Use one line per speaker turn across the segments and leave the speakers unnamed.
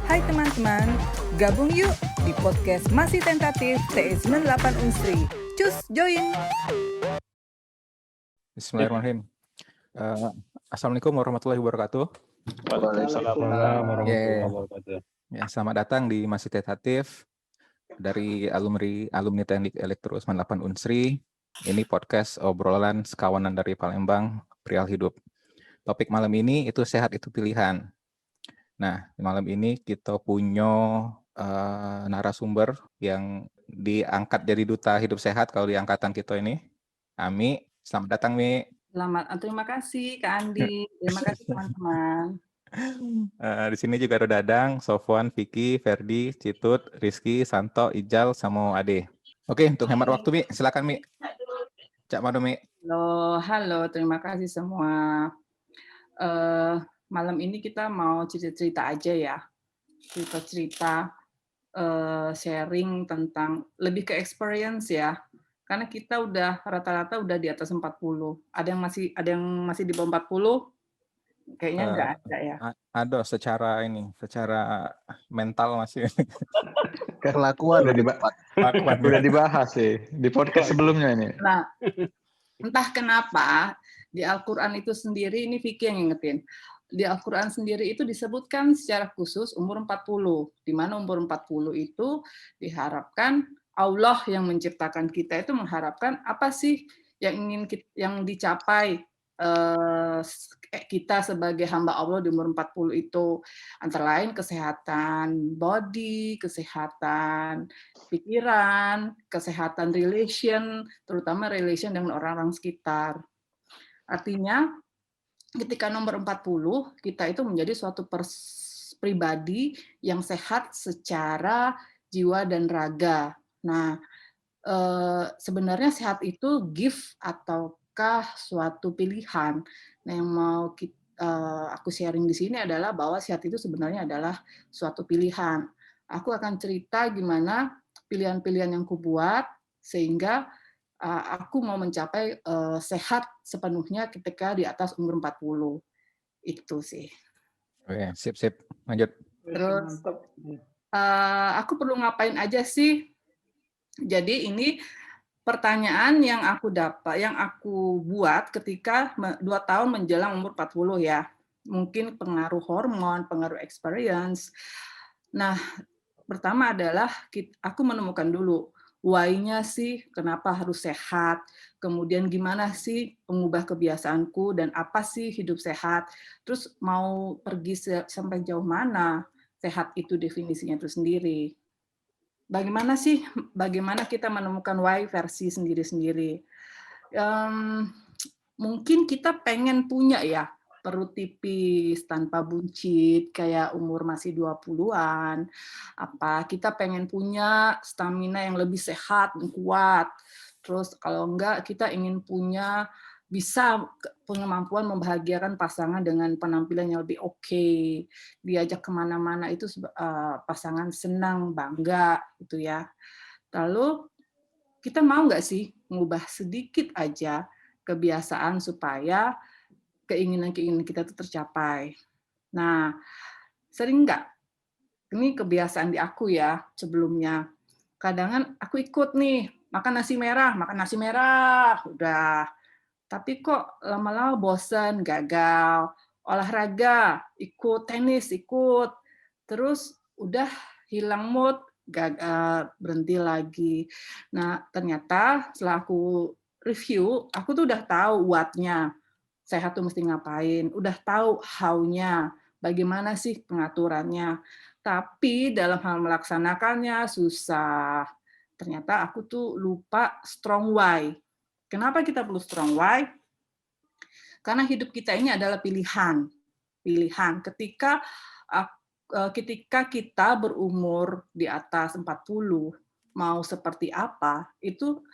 Hai teman-teman, gabung yuk di podcast Masih Tentatif TE98 Unsri. Cus join!
Bismillahirrahmanirrahim. Assalamualaikum warahmatullahi wabarakatuh.
Waalaikumsalam warahmatullahi wabarakatuh.
Ya, selamat datang di Masih Tentatif dari alumni Teknik Elektro 98 Unsri. Ini podcast obrolan sekawanan dari Palembang, perihal hidup. Topik malam ini itu sehat itu pilihan. Nah, malam ini kita punya narasumber yang diangkat jadi duta hidup sehat kalau di angkatan kita ini. Ami, selamat datang Mi.
Terima kasih Kak Andi, terima kasih teman-teman.
Di sini juga ada Dadang, Sofwan, Vicky, Ferdi, Citut, Rizky, Santo, Ijal, sama Ade. Oke, untuk hemat waktu Mi, silakan Mi. Cak Madu Mi.
Halo, terima kasih semua. Malam ini kita mau cerita-cerita aja ya, cerita-cerita sharing tentang lebih ke experience ya. Karena kita udah rata-rata udah di atas 40. Ada yang masih di bawah 40? Kayaknya enggak ada ya.
Ada secara mental masih.
Kelakuan udah dibahas sih di podcast sebelumnya ini.
Nah, entah kenapa di Al-Quran itu sendiri, ini Vicky yang ngingetin, di Al-Quran sendiri itu disebutkan secara khusus umur 40, di mana umur 40 itu diharapkan Allah yang menciptakan kita itu mengharapkan apa sih yang dicapai kita sebagai hamba Allah di umur 40 itu, antara lain kesehatan body, kesehatan pikiran, kesehatan relation, terutama relation dengan orang-orang sekitar. Artinya ketika nomor 40, kita itu menjadi suatu pribadi yang sehat secara jiwa dan raga. Nah, sebenarnya sehat itu gift ataukah suatu pilihan? Nah, yang mau aku sharing di sini adalah bahwa sehat itu sebenarnya adalah suatu pilihan. Aku akan cerita gimana pilihan-pilihan yang kubuat sehingga aku mau mencapai sehat sepenuhnya ketika di atas umur 40. Itu sih.
Oke, sip. Lanjut.
Terus, aku perlu ngapain aja sih? Jadi ini pertanyaan yang aku buat ketika 2 tahun menjelang umur 40 ya. Mungkin pengaruh hormon, pengaruh experience. Nah, pertama adalah aku menemukan dulu why-nya sih kenapa harus sehat, kemudian gimana sih mengubah kebiasaanku dan apa sih hidup sehat, terus mau pergi sampai jauh mana sehat itu definisinya itu sendiri. Bagaimana kita menemukan why versi sendiri-sendiri. Mungkin kita pengen punya ya perut tipis tanpa buncit kayak umur masih 20-an. Apa kita pengen punya stamina yang lebih sehat dan kuat. Terus kalau enggak kita ingin bisa punya kemampuan membahagiakan pasangan dengan penampilan yang lebih oke, diajak kemana-mana itu pasangan senang, bangga gitu ya. Lalu kita mau nggak sih mengubah sedikit aja kebiasaan supaya keinginan-keinginan kita itu tercapai. Nah, sering nggak? Ini kebiasaan di aku ya sebelumnya. Kadang aku ikut nih, makan nasi merah, udah. Tapi kok lama-lama bosan, gagal. Olahraga, ikut tenis, terus udah hilang mood, gagal, berhenti lagi. Nah, ternyata setelah aku review, aku tuh udah tahu what-nya. Sehat tuh mesti ngapain, udah tahu how-nya, bagaimana sih pengaturannya. Tapi dalam hal melaksanakannya susah. Ternyata aku tuh lupa strong why. Kenapa kita perlu strong why? Karena hidup kita ini adalah pilihan. Ketika kita berumur di atas 40, mau seperti apa, itu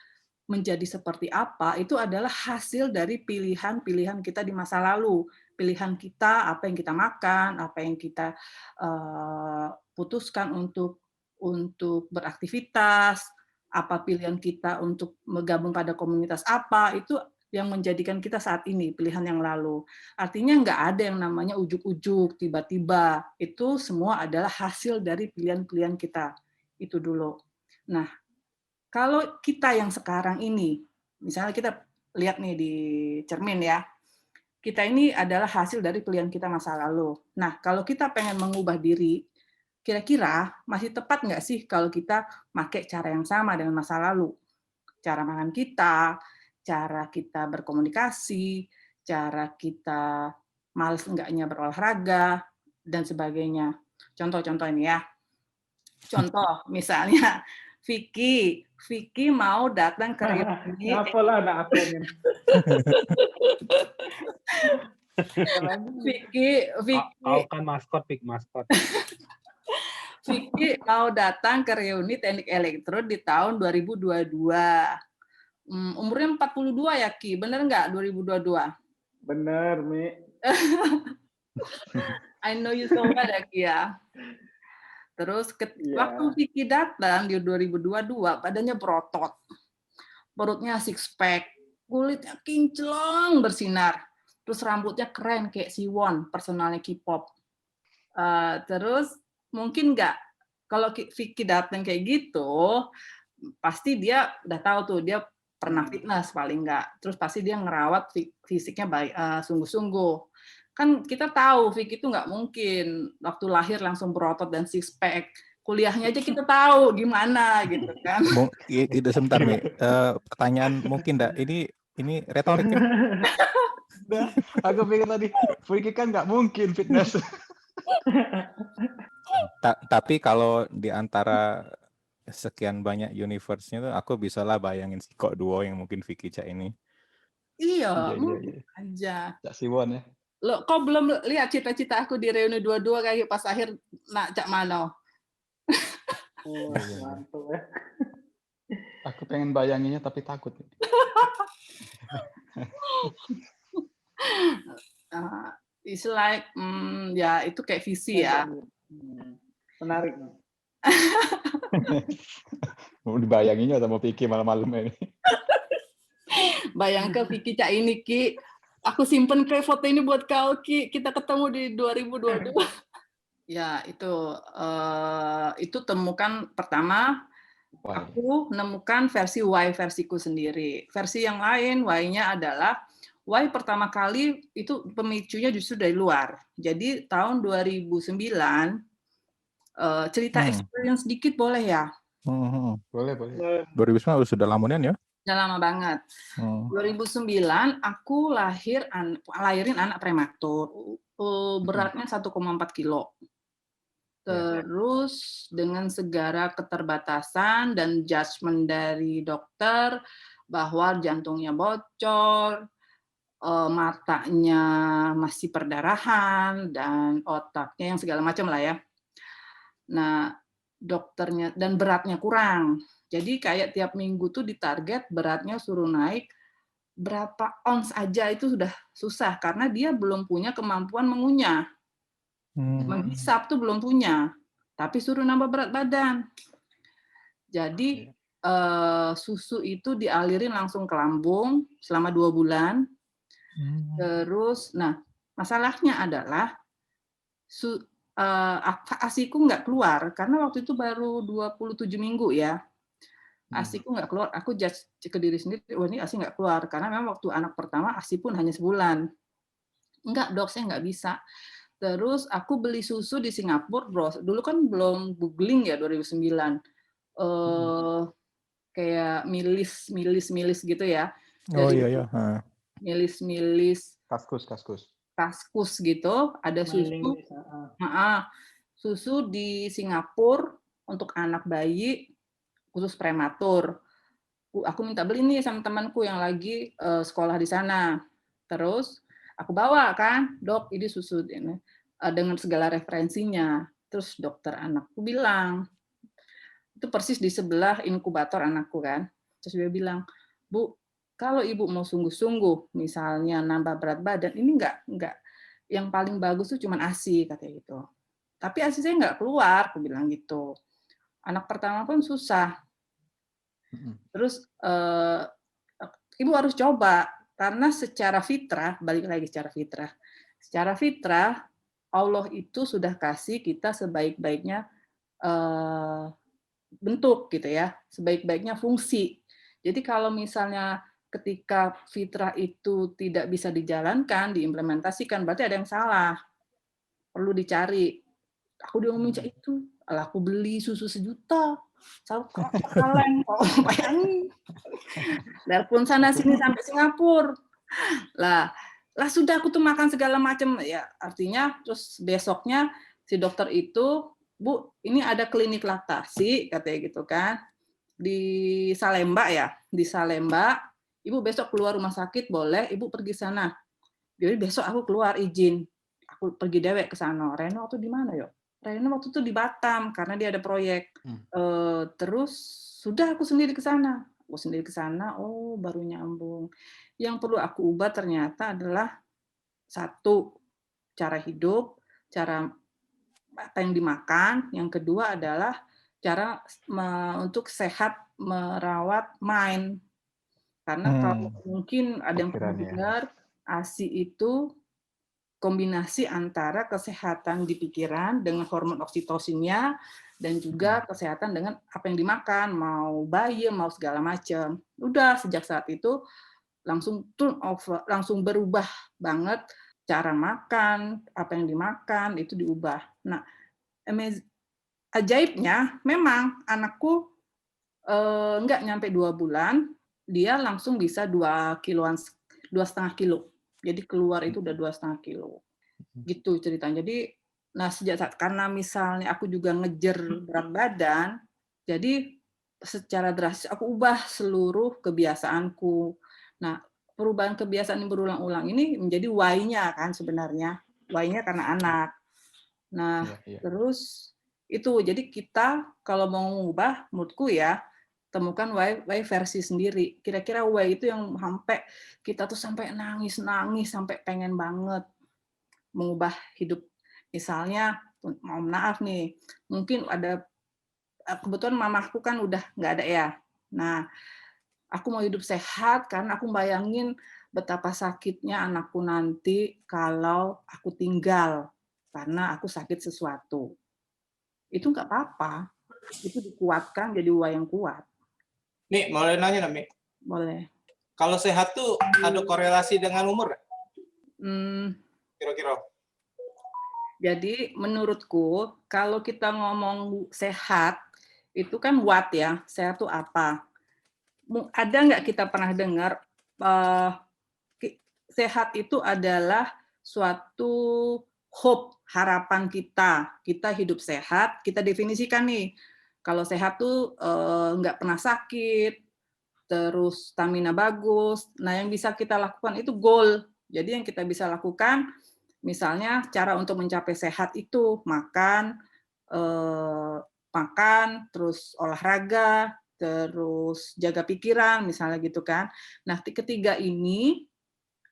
menjadi seperti apa, itu adalah hasil dari pilihan-pilihan kita di masa lalu. Pilihan kita, apa yang kita makan, apa yang kita putuskan untuk beraktivitas, apa pilihan kita untuk bergabung pada komunitas apa, itu yang menjadikan kita saat ini, pilihan yang lalu. Artinya nggak ada yang namanya ujuk-ujuk, tiba-tiba. Itu semua adalah hasil dari pilihan-pilihan kita. Itu dulu. Nah, kalau kita yang sekarang ini, misalnya kita lihat nih di cermin ya, kita ini adalah hasil dari pilihan kita masa lalu. Nah, kalau kita pengen mengubah diri, kira-kira masih tepat nggak sih kalau kita pakai cara yang sama dengan masa lalu? Cara makan kita, cara kita berkomunikasi, cara kita males enggaknya berolahraga, dan sebagainya. Contoh-contoh ini ya. Contoh, misalnya Vicky mau datang ke reuni.
Apalah anak aku ini.
Vicky
Kau kan maskot, Pik, maskot.
Vicky mau datang ke reuni teknik elektro di tahun 2022. Umurnya 42 ya, Ki? Bener nggak 2022?
Bener, Mi.
I know you so well ya, Ki ya. Terus waktu Vicky datang di 2022, badannya berotot. Perutnya six pack, kulitnya kinclong bersinar. Terus rambutnya keren kayak Siwon, personalnya K-pop. Terus mungkin nggak, kalau Vicky datang kayak gitu, pasti dia udah tahu tuh, dia pernah fitness paling nggak. Terus pasti dia ngerawat fisiknya baik, sungguh-sungguh. Kan kita tahu Vicky itu nggak mungkin waktu lahir langsung berotot dan six pack. Kuliahnya aja kita tahu gimana gitu kan.
Itu sebentar nih. Pertanyaan mungkin enggak? Ini retorik.
Aku pikir tadi, Vicky kan nggak mungkin fitness.
Tapi kalau di antara sekian banyak universe-nya tuh aku bisa lah bayangin si kok duo yang mungkin Vicky Cak ini.
Iya, mungkin aja.
Cak Siwon ya.
Lo kok belum lihat cita-cita aku di reuni 22 kayak pas akhir nak Cak Mano?
Mantap ya.
Aku pengen bayanginnya tapi takut.
It's like, ya itu kayak visi ya.
Menarik.
Mau dibayanginnya atau mau pikir malam-malam ini?
Bayangkan Vicky Cak ini, Ki. Aku simpen foto ini buat kau, Ki. Kita ketemu di 2022. Ya, itu temukan pertama. Aku nemukan versi Y versiku sendiri. Versi yang lain, Y-nya adalah Y pertama kali itu pemicunya justru dari luar. Jadi tahun 2009, cerita experience sedikit boleh ya?
Boleh.
2009 sudah lamunan ya?
Udah lama banget. 2009 aku lahirin anak prematur. Beratnya 1,4 kilo. Terus dengan segala keterbatasan dan judgement dari dokter bahwa jantungnya bocor, matanya masih perdarahan, dan otaknya yang segala macam lah ya. Nah, dokternya dan beratnya kurang. Jadi kayak tiap minggu tuh ditarget beratnya suruh naik berapa ons aja itu sudah susah karena dia belum punya kemampuan mengunyah. Menghisap tuh belum punya, tapi suruh nambah berat badan. Jadi susu itu dialirin langsung ke lambung selama 2 bulan. Terus, nah masalahnya adalah ASIku nggak keluar karena waktu itu baru 27 minggu ya. ASIku nggak keluar. Aku judge ke diri sendiri, wah ini ASI nggak keluar karena memang waktu anak pertama ASI pun hanya sebulan. Enggak dok, saya nggak bisa. Terus aku beli susu di Singapura, bro. Dulu kan belum googling ya 2009. Kayak milis gitu ya.
Iya.
Milis. Kaskus gitu. Ada susu. Susu di Singapura untuk anak bayi khusus prematur. Aku minta beli nih sama temanku yang lagi sekolah di sana. Terus aku bawa kan, dok ini susu ini dengan segala referensinya. Terus dokter anakku bilang, itu persis di sebelah inkubator anakku kan. Terus dia bilang, Bu, kalau ibu mau sungguh-sungguh, misalnya nambah berat badan, ini enggak yang paling bagus tuh cuma ASI katanya gitu. Tapi ASI saya nggak keluar, aku bilang gitu. Anak pertama pun susah. Terus ibu harus coba. Karena secara fitrah, balik lagi secara fitrah Allah itu sudah kasih kita sebaik-baiknya bentuk gitu ya, sebaik-baiknya fungsi. Jadi kalau misalnya ketika fitrah itu tidak bisa dijalankan, diimplementasikan, berarti ada yang salah. Perlu dicari. Aku dia minta itu, aku beli susu 1 juta, kaleng, bayangin. Telepon sana sini sampai Singapura. Lah sudah aku tuh makan segala macam ya, artinya terus besoknya si dokter itu, Bu, ini ada klinik laktasi katanya gitu kan. Di Salemba ya, di Salemba. Ibu besok keluar rumah sakit boleh, Ibu pergi sana. Jadi besok aku keluar izin. Aku pergi dewek ke sana. Reno waktu di mana yo? Reno waktu itu di Batam karena dia ada proyek. Terus sudah aku sendiri ke sana. Oh baru nyambung. Yang perlu aku ubah ternyata adalah 1, cara hidup, cara apa yang dimakan. Yang kedua adalah cara untuk sehat merawat mind. Karena kalau mungkin ada yang pernah dengar, ASI itu kombinasi antara kesehatan di pikiran dengan hormon oksitosinnya dan juga kesehatan dengan apa yang dimakan, mau bayam, mau segala macam. Udah sejak saat itu langsung turn over, langsung berubah banget cara makan, apa yang dimakan itu diubah. Nah, ajaibnya memang anakku nggak nyampe 2 bulan, dia langsung bisa 2,5 kilo. Jadi keluar itu udah 2,5 kilo. Gitu ceritanya. Jadi, nah karena misalnya aku juga ngejar berat badan, jadi secara drastis aku ubah seluruh kebiasaanku. Nah, perubahan kebiasaan yang berulang-ulang ini menjadi why-nya kan sebenarnya. Why-nya karena anak. Nah, terus itu, jadi kita kalau mau mengubah, menurutku ya, temukan why versi sendiri. Kira-kira why itu yang sampai kita tuh sampai nangis, sampai pengen banget mengubah hidup. Misalnya, mohon maaf nih, mungkin ada, kebetulan mamaku kan udah nggak ada ya. Nah, aku mau hidup sehat karena aku bayangin betapa sakitnya anakku nanti kalau aku tinggal karena aku sakit sesuatu. Itu nggak apa-apa. Itu dikuatkan jadi why yang kuat.
Nih, boleh nanya nih, Mi?
Boleh.
Kalau sehat tuh ada korelasi dengan umur? Kira-kira?
Jadi menurutku kalau kita ngomong sehat itu kan what ya, sehat itu apa? Ada nggak kita pernah dengar sehat itu adalah suatu hope, harapan kita hidup sehat, kita definisikan nih. Kalau sehat tuh nggak pernah sakit, terus stamina bagus. Nah, yang bisa kita lakukan itu goal. Jadi yang kita bisa lakukan, misalnya cara untuk mencapai sehat itu makan, terus olahraga, terus jaga pikiran, misalnya gitu kan. Nah, ketiga ini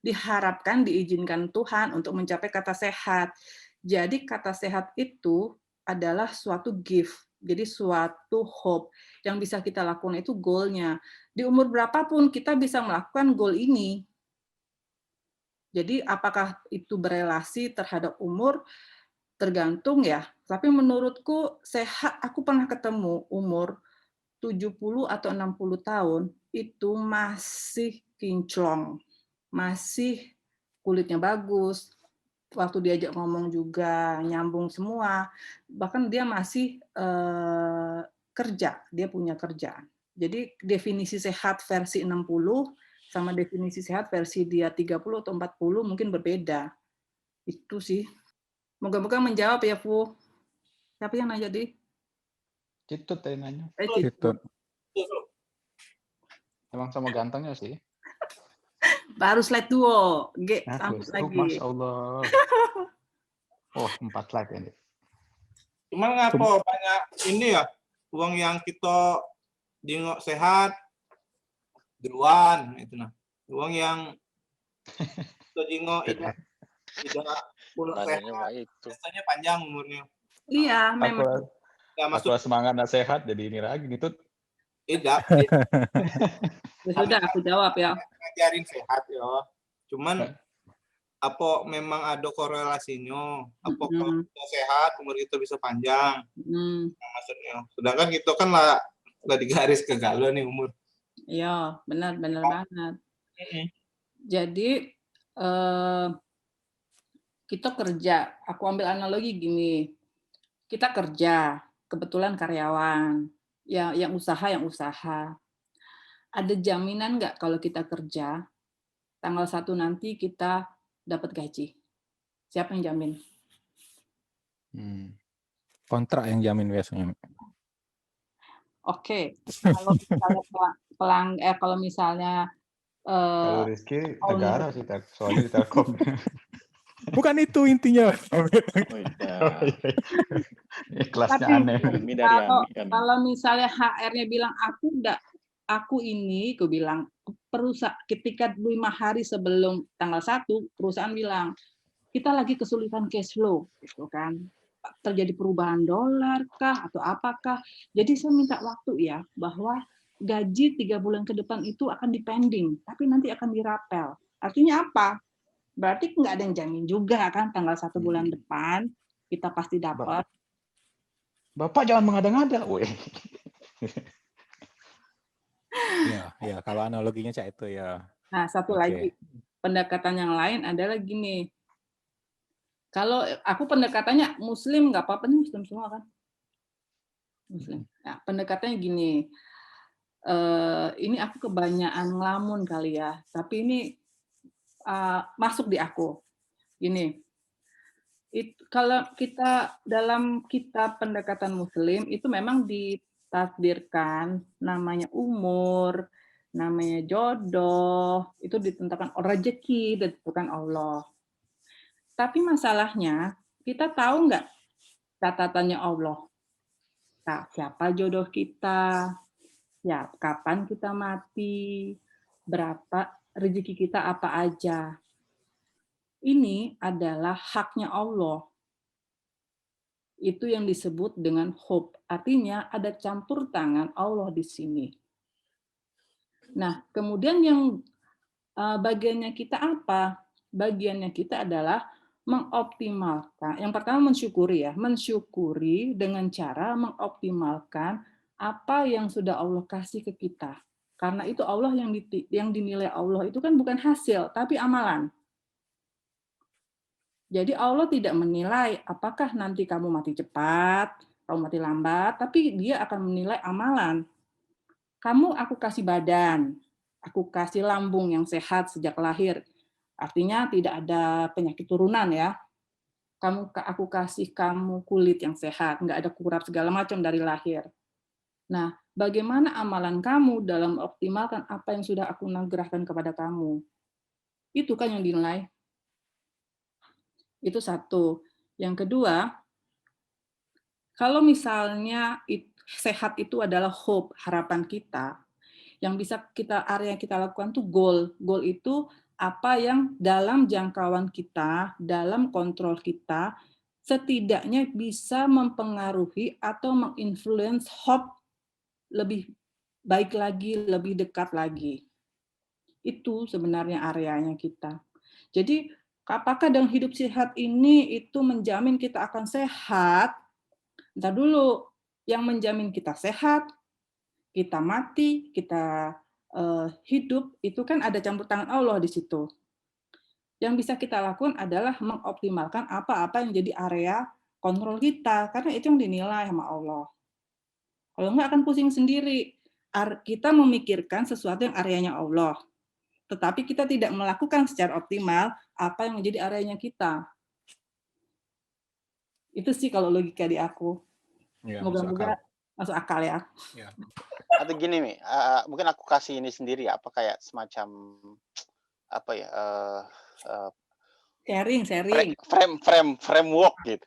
diharapkan diizinkan Tuhan untuk mencapai kata sehat. Jadi kata sehat itu adalah suatu gift. Jadi suatu hope yang bisa kita lakukan itu goal-nya. Di umur berapapun kita bisa melakukan goal ini. Jadi apakah itu berelasi terhadap umur? Tergantung ya. Tapi menurutku sehat, aku pernah ketemu umur 70 atau 60 tahun itu masih kinclong. Masih kulitnya bagus, waktu diajak ngomong juga nyambung semua, bahkan dia masih kerja, dia punya kerjaan. Jadi definisi sehat versi 60 sama definisi sehat versi dia 30 atau 40 mungkin berbeda. Itu sih. Moga-moga menjawab ya, Fu. Siapa yang nanya, Di?
Citut tadi nanya.
Citut.
Emang sama gantengnya sih.
Baru slide 2. Sambut lagi.
Masya Allah. Oh, 4 slide ini.
Cuman ngapa banyak ini ya, uang yang kita jengok sehat, duluan, itu nah. Uang yang kita jengok tidak pulau sehat, biasanya panjang umurnya.
Iya, memang.
Ya,
Masuk semangat dan sehat, jadi ini lagi gitu.
Tidak,
Ya sudah, aku jawab ya.
ngajarin sehat ya. Cuman apa memang ada korelasinya? Apa kalau kita sehat umur kita bisa panjang? Nah, maksudnya. Sedangkan kita kan lah di garis ke galau nih umur.
Iya, benar banget. Jadi kita kerja. Aku ambil analogi gini. Kita kerja, kebetulan karyawan. Yang usaha. Ada jaminan nggak kalau kita kerja, tanggal 1 nanti kita dapat gaji? Siapa yang jamin?
Kontrak yang jamin biasanya.
Oke, kalau misalnya kalau misalnya
Kalau Rizky negara sih, soalnya di Telkom.
Bukan itu intinya.
Kelasnya
Tapi
aneh.
kalau misalnya HR-nya bilang aku ini bilang perusahaan ketika 5 hari sebelum tanggal 1 perusahaan bilang kita lagi kesulitan cash flow gitu kan. Terjadi perubahan dolar kah atau apakah. Jadi saya minta waktu ya bahwa gaji 3 bulan ke depan itu akan dipending, tapi nanti akan dirapel. Artinya apa? Berarti nggak ada yang jamin juga kan tanggal 1 bulan depan kita pasti dapat.
Bapak jangan mengada-ngada, weh.
Ya, kalau analoginya Cak itu ya.
Nah, satu lagi pendekatan yang lain adalah gini. Kalau aku pendekatannya Muslim nggak apa-apa nih, Muslim semua kan? Muslim. Nah, pendekatannya gini. Ini aku kebanyakan ngelamun kali ya, tapi ini masuk di aku. Gini. Kalau kita dalam kitab pendekatan Muslim itu memang ditakdirkan namanya umur, namanya jodoh, itu ditentukan rezeki, ditentukan Allah. Tapi masalahnya, kita tahu nggak catatannya Allah? Nah, siapa jodoh kita? Ya, kapan kita mati? Berapa rezeki kita apa aja? Ini adalah haknya Allah. Itu yang disebut dengan hope. Artinya ada campur tangan Allah di sini. Nah, kemudian yang bagiannya kita apa? Bagiannya kita adalah mengoptimalkan. Yang pertama mensyukuri ya, mensyukuri dengan cara mengoptimalkan apa yang sudah Allah kasih ke kita. Karena itu Allah yang dinilai Allah itu kan bukan hasil, tapi amalan. Jadi Allah tidak menilai apakah nanti kamu mati cepat, kamu mati lambat, tapi Dia akan menilai amalan. Aku kasih badan, aku kasih lambung yang sehat sejak lahir. Artinya tidak ada penyakit turunan ya. Aku kasih kamu kulit yang sehat, nggak ada kurap segala macam dari lahir. Nah, bagaimana amalan kamu dalam optimalkan apa yang sudah aku anugerahkan kepada kamu? Itu kan yang dinilai. Itu satu. Yang kedua, kalau misalnya sehat itu adalah hope, harapan kita, yang bisa area kita lakukan tuh goal. Goal itu apa yang dalam jangkauan kita, dalam kontrol kita, setidaknya bisa mempengaruhi atau menginfluence hope lebih baik lagi, lebih dekat lagi. Itu sebenarnya areanya kita. Jadi, apakah dengan hidup sehat ini itu menjamin kita akan sehat? Entar dulu, yang menjamin kita sehat, kita mati, kita hidup, itu kan ada campur tangan Allah di situ. Yang bisa kita lakukan adalah mengoptimalkan apa-apa yang jadi area kontrol kita, karena itu yang dinilai sama Allah. Kalau enggak akan pusing sendiri. Kita memikirkan sesuatu yang areanya Allah, tetapi kita tidak melakukan secara optimal apa yang menjadi areanya kita. Itu sih kalau logika di aku. Moga-moga masuk akal ya.
Atau gini Mi, mungkin aku kasih ini sendiri apa kayak semacam apa ya
sharing
framework gitu.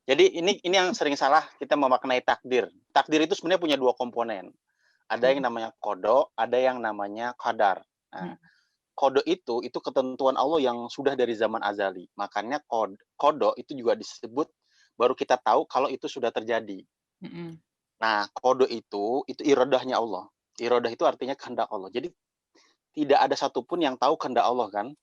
Jadi ini yang sering salah kita memaknai takdir. Takdir itu sebenarnya punya dua komponen. Ada yang namanya qada, ada yang namanya qadar. Nah, qada itu ketentuan Allah yang sudah dari zaman azali. Makanya qada itu juga disebut baru kita tahu kalau itu sudah terjadi. Nah, qada itu iradahnya Allah. Iradah itu artinya kehendak Allah. Jadi tidak ada satupun yang tahu kehendak Allah kan.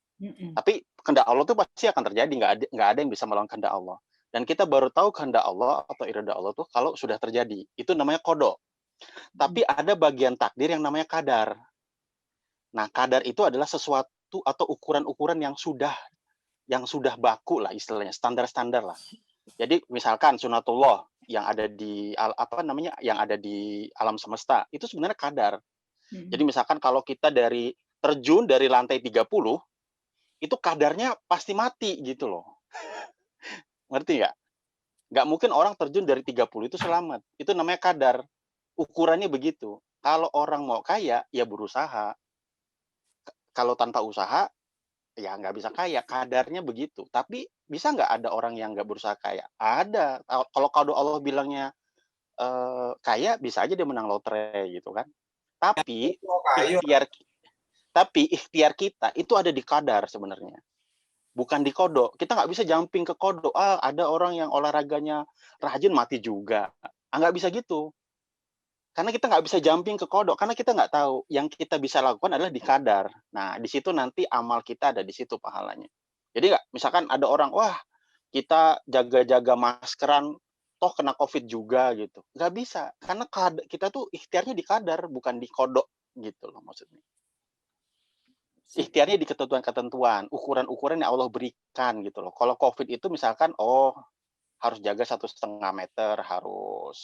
Tapi kehendak Allah itu pasti akan terjadi, nggak ada yang bisa melawan kehendak Allah. Dan kita baru tahu kehendak Allah atau iradah Allah tuh kalau sudah terjadi. Itu namanya qada. Tapi ada bagian takdir yang namanya qadar. Nah, qadar itu adalah sesuatu atau ukuran-ukuran yang sudah baku lah istilahnya, standar-standar lah. Jadi misalkan sunatullah yang ada di yang ada di alam semesta itu sebenarnya qadar. Jadi misalkan kalau kita terjun dari lantai 30 itu kadarnya pasti mati gitu loh. Ngerti nggak? Nggak mungkin orang terjun dari 30 itu selamat. Itu namanya kadar. Ukurannya begitu. Kalau orang mau kaya, ya berusaha. Kalau tanpa usaha, ya nggak bisa kaya. Kadarnya begitu. Tapi bisa nggak ada orang yang nggak berusaha kaya? Ada. Kalau Allah bilangnya kaya, bisa aja dia menang lotre gitu kan. Tapi ikhtiar kita itu ada di kadar sebenarnya. Bukan di kodok. Kita nggak bisa jumping ke kodok. Ada orang yang olahraganya rajin mati juga. Nggak bisa gitu. Karena kita nggak bisa jumping ke kodok. Karena kita nggak tahu. Yang kita bisa lakukan adalah di kadar. Nah, di situ nanti amal kita ada di situ pahalanya. Jadi misalkan ada orang, wah kita jaga-jaga maskeran, toh kena COVID juga gitu. Nggak bisa. Karena kita tuh ikhtiarnya di kadar, bukan di kodok gitu loh maksudnya. Ikhtiarnya di ketentuan-ketentuan, ukuran-ukuran yang Allah berikan gitu loh. Kalau COVID itu misalkan, harus jaga 1,5 meter, harus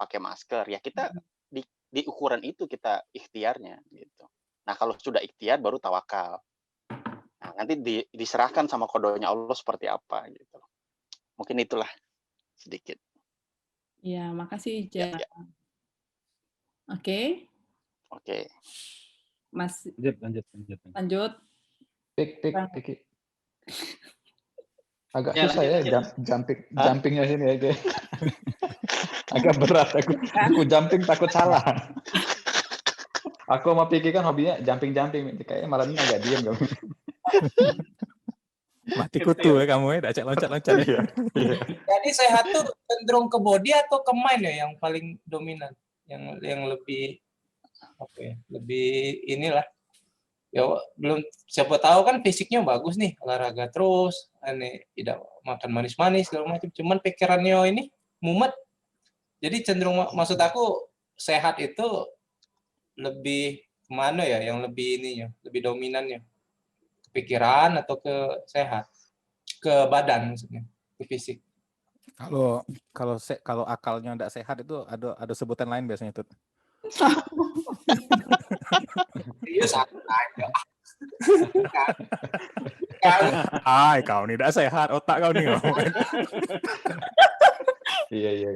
pakai masker. Ya kita di ukuran itu kita ikhtiarnya gitu. Nah kalau sudah ikhtiar baru tawakal. Nah, nanti diserahkan sama kodonya Allah seperti apa gitu. Mungkin itulah sedikit.
Ya, makasih Ija.
Ya.
Oke. Mas lanjut.
Pik. Agak susah ya jumpingnya sini aja. Agak berat aku jumping takut salah. Aku sama Piki kan hobinya jumping. Kayaknya malam ini agak diam kamu.
Mati kutu ya kamu ya, acak loncat ya.
Jadi sehat tuh cenderung ke body atau ke mind ya yang paling dominan, yang lebih lebih inilah. Ya belum, siapa tahu kan fisiknya bagus nih, olahraga terus, tidak makan manis-manis segala macam, cuman pikirannya ini mumet. Jadi cenderung, maksud aku sehat itu lebih kemana ya, yang lebih lebih dominannya, ke pikiran atau ke sehat, ke badan maksudnya, ke fisik.
Kalau akalnya tidak sehat itu ada sebutan lain biasanya tuh.
Serius aja.
Kau nih tidak sehat, otak kau nih.
Iya.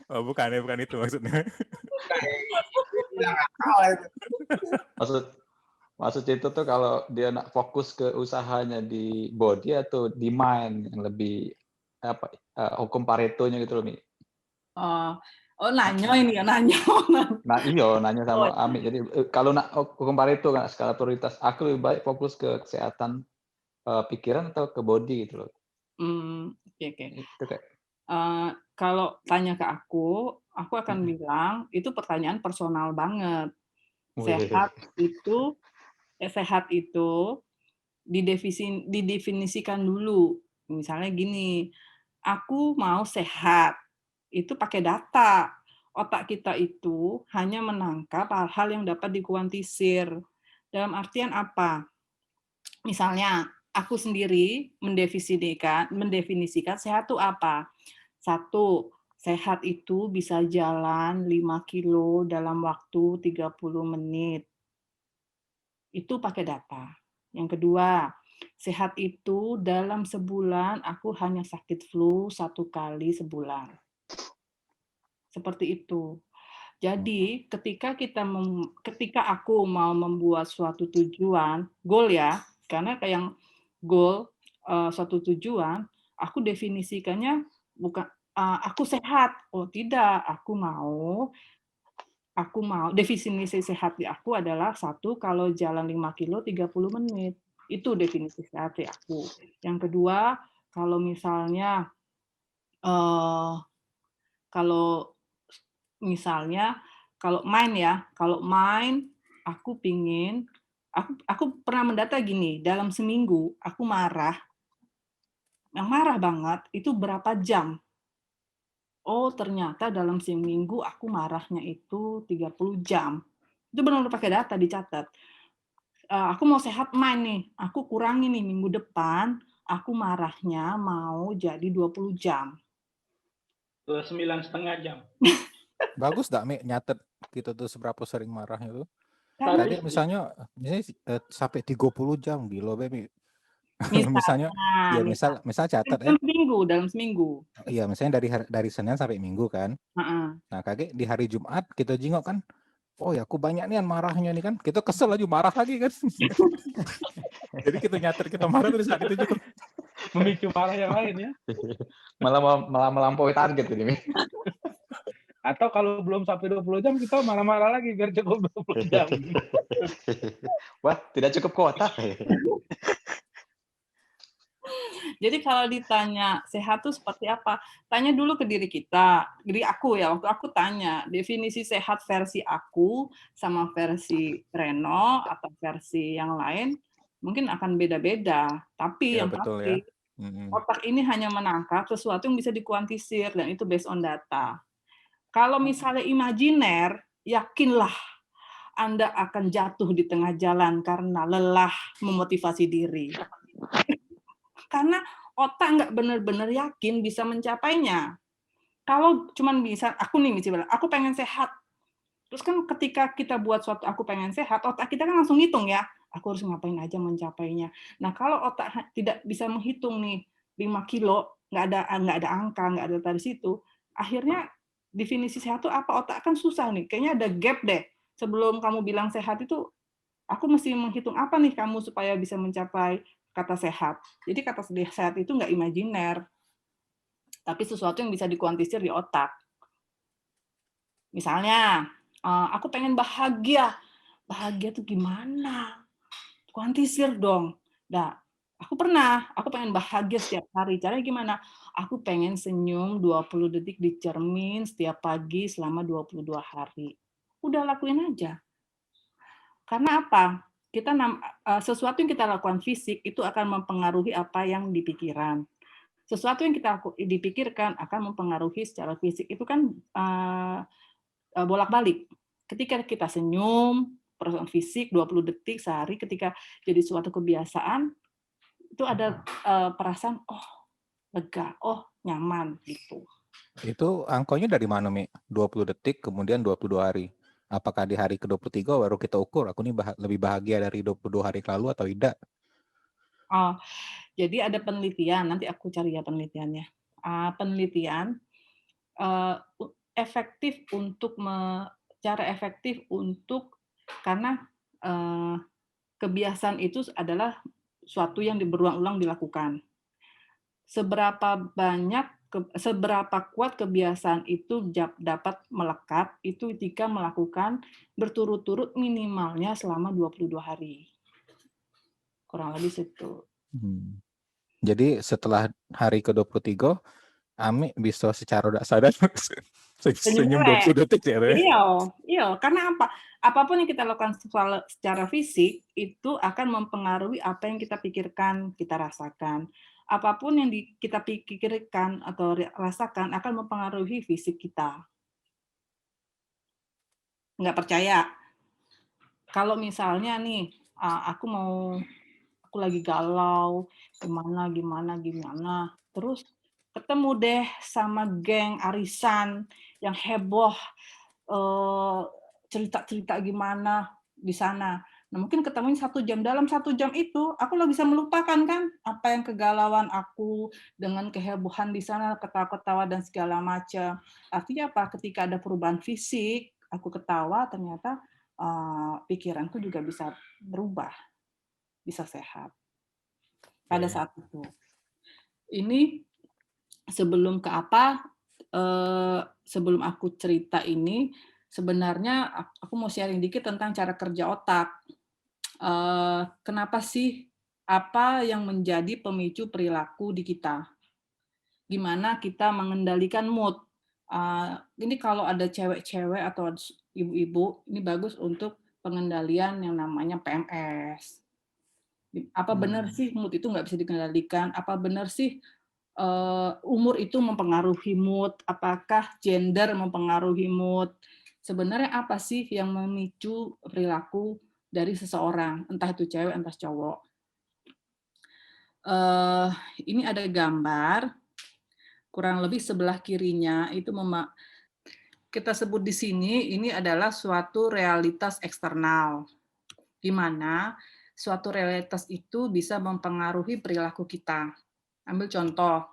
Oh, bukan itu maksudnya.
Maksud itu tuh kalau dia nak fokus ke usahanya di body atau di mind yang lebih hukum Paretonya gitu loh, Mi.
Nanya ini ya, nanya.
Nah, nanya sama Ami. Jadi kalau nak hukum Pareto kan skala prioritas, aku lebih baik fokus ke kesehatan pikiran atau ke body gitu loh.
Oke.
Itu kayak.
Kalau tanya ke aku akan bilang itu pertanyaan personal banget. Sehat itu didefinisikan dulu. Misalnya gini, aku mau sehat. Itu pakai data. Otak kita itu hanya menangkap hal-hal yang dapat dikuantisir. Dalam artian apa? Misalnya, aku sendiri mendefinisikan sehat itu apa? 1, sehat itu bisa jalan 5 kilo dalam waktu 30 menit. Itu pakai data. Yang kedua, sehat itu dalam sebulan aku hanya sakit flu 1 kali sebulan. Seperti itu. Jadi ketika aku mau membuat suatu tujuan, goal ya, karena kayak yang goal suatu tujuan, aku definisikannya bukan aku sehat. Oh tidak, aku mau definisi sehat di aku adalah 1 kalau jalan 5 kilo 30 menit. Itu definisi sehat di aku. Yang kedua, kalau misalnya Kalau misalnya kalau main aku pernah mendata gini, dalam seminggu aku marah, yang marah banget itu berapa jam. Oh, ternyata dalam seminggu aku marahnya itu 30 jam. Itu benar-benar pakai data dicatat. Aku mau sehat main nih, aku kurangi nih minggu depan, aku marahnya mau jadi 20 jam.
9,5 jam.
Bagus dak Mi nyatet kita tuh seberapa sering marahnya tuh.
Karena
Tadi misalnya sampai 30 jam gila be Mi.
misalnya,
misal catat
dalam seminggu.
Iya, misalnya dari Senin sampai Minggu kan. Nah, kakek di hari Jumat kita jingok kan. Oh ya, aku banyak nih marahnya nih kan. Kita kesel aja marah lagi kan. Jadi kita nyatet kita marah terus saat itu juga.
Memicu marah yang lain ya.
Malah melampaui target ini.
Atau kalau belum sampai 20 jam kita marah-marah lagi biar cukup 20 jam.
Wah, tidak cukup kuota.
Jadi kalau ditanya sehat tuh seperti apa? Tanya dulu ke diri kita. Diri aku ya, waktu aku tanya, definisi sehat versi aku sama versi Reno atau versi yang lain mungkin akan beda-beda. Tapi
Ya,
yang
betul
pasti
ya.
otak ini hanya menangkap sesuatu yang bisa dikuantisir dan itu based on data. Kalau misalnya imajiner, yakinlah Anda akan jatuh di tengah jalan karena lelah memotivasi diri. Karena otak nggak benar-benar yakin bisa mencapainya. Kalau cuman bisa, aku misalnya, aku pengen sehat. Terus kan ketika kita buat suatu aku pengen sehat, otak kita kan langsung hitung ya, aku harus ngapain aja mencapainya. Nah kalau otak tidak bisa menghitung nih 5 kilo, nggak ada angka, nggak ada dari situ, akhirnya definisi sehat itu apa? Otak kan susah nih, kayaknya ada gap deh. Sebelum kamu bilang sehat itu, aku mesti menghitung apa nih kamu supaya bisa mencapai kata sehat. Jadi kata sehat itu nggak imajiner, tapi sesuatu yang bisa dikuantisir di otak. Misalnya, aku pengen bahagia. Bahagia tuh gimana? Kuantisir dong. Nah, aku pengen bahagia setiap hari. Caranya gimana? Aku pengen senyum 20 detik di cermin setiap pagi selama 22 hari. Udah lakuin aja. Karena apa? Sesuatu yang kita lakukan fisik itu akan mempengaruhi apa yang di pikiran. Sesuatu yang kita dipikirkan akan mempengaruhi secara fisik. Itu kan bolak-balik. Ketika kita senyum, perasaan fisik 20 detik sehari, ketika jadi suatu kebiasaan, itu ada perasaan, oh lega, oh nyaman, gitu.
Itu angkonya dari mana, Mi? 20 detik, kemudian 22 hari. Apakah di hari ke-23 baru kita ukur, aku nih lebih bahagia dari 22 hari lalu atau tidak?
Oh, jadi ada penelitian, nanti aku cari ya penelitiannya. Penelitian efektif untuk cara efektif untuk karena kebiasaan itu adalah suatu yang berulang-ulang dilakukan. Seberapa kuat kebiasaan itu dapat melekat itu jika melakukan berturut-turut minimalnya selama 22 hari. Kurang lebih situ.
Jadi setelah hari ke-23, Ami bisa secara tidak sadar senyum 20 detik ya?
Iya, karena apa? Apapun yang kita lakukan secara fisik itu akan mempengaruhi apa yang kita pikirkan, kita rasakan. Apapun yang kita pikirkan atau rasakan akan mempengaruhi fisik kita. Nggak percaya? Kalau misalnya nih, aku lagi galau, gimana, terus ketemu deh sama geng arisan yang heboh, cerita-cerita gimana di sana. Nah, mungkin ketemuin 1 jam. Dalam 1 jam itu, aku lo bisa melupakan kan apa yang kegalauan aku dengan kehebohan di sana, ketawa-ketawa dan segala macam. Artinya apa? Ketika ada perubahan fisik, aku ketawa, ternyata pikiranku juga bisa berubah, bisa sehat. Pada saat itu. Ini sebelum sebelum aku cerita ini, sebenarnya aku mau sharing dikit tentang cara kerja otak. Kenapa sih? Apa yang menjadi pemicu perilaku di kita? Gimana kita mengendalikan mood? Ini kalau ada cewek-cewek atau ibu-ibu, ini bagus untuk pengendalian yang namanya PMS. Apa benar sih mood itu nggak bisa dikendalikan? Apa benar sih umur itu mempengaruhi mood? Apakah gender mempengaruhi mood? Sebenarnya apa sih yang memicu perilaku dari seseorang, entah itu cewek, entah cowok? Ini ada gambar, kurang lebih sebelah kirinya itu kita sebut di sini ini adalah suatu realitas eksternal, di mana suatu realitas itu bisa mempengaruhi perilaku kita. Ambil contoh,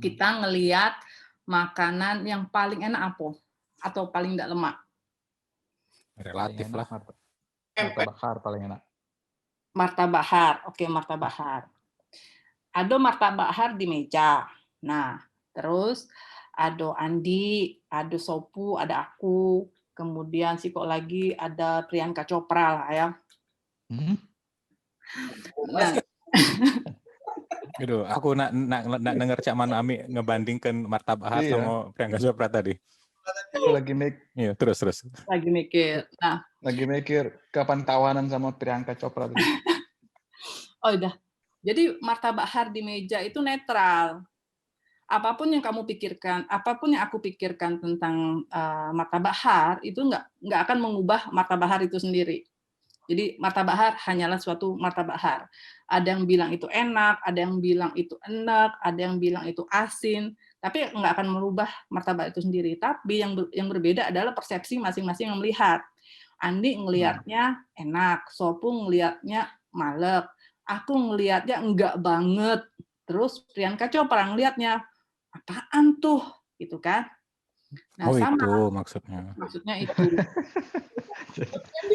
kita ngelihat makanan yang paling enak apa? Atau paling tidak lemak?
Relatif lah.
Martabak paling enak.
Martabak har, oke martabak har. Ada martabak har di meja. Nah, terus ada Andi, ada Sopu, ada aku, kemudian si kok lagi ada Priyanka Chopra lah ya. Nah,
Aduh, aku nak denger Cak Man Ami ngebandingkan Martabak Har sama Priyanka Chopra tadi.
Aku lagi
terus.
Lagi mikir. Nah,
lagi mikir kapan tawanan sama Priyanka Chopra tadi.
Oh udah. Jadi martabak har di meja itu netral. Apapun yang kamu pikirkan, apapun yang aku pikirkan tentang martabak har itu nggak akan mengubah martabak har itu sendiri. Jadi martabak har hanyalah suatu martabak har. Ada yang bilang itu enak, ada yang bilang itu enak, ada yang bilang itu asin, tapi nggak akan merubah martabak itu sendiri. Tapi yang berbeda adalah persepsi masing-masing yang melihat. Andi ngelihatnya enak, Sopu ngelihatnya malek, aku ngelihatnya enggak banget. Terus Priyanka Chopra ngelihatnya apaan tuh, gitu kan? Nah, sama.
Itu maksudnya.
Maksudnya itu.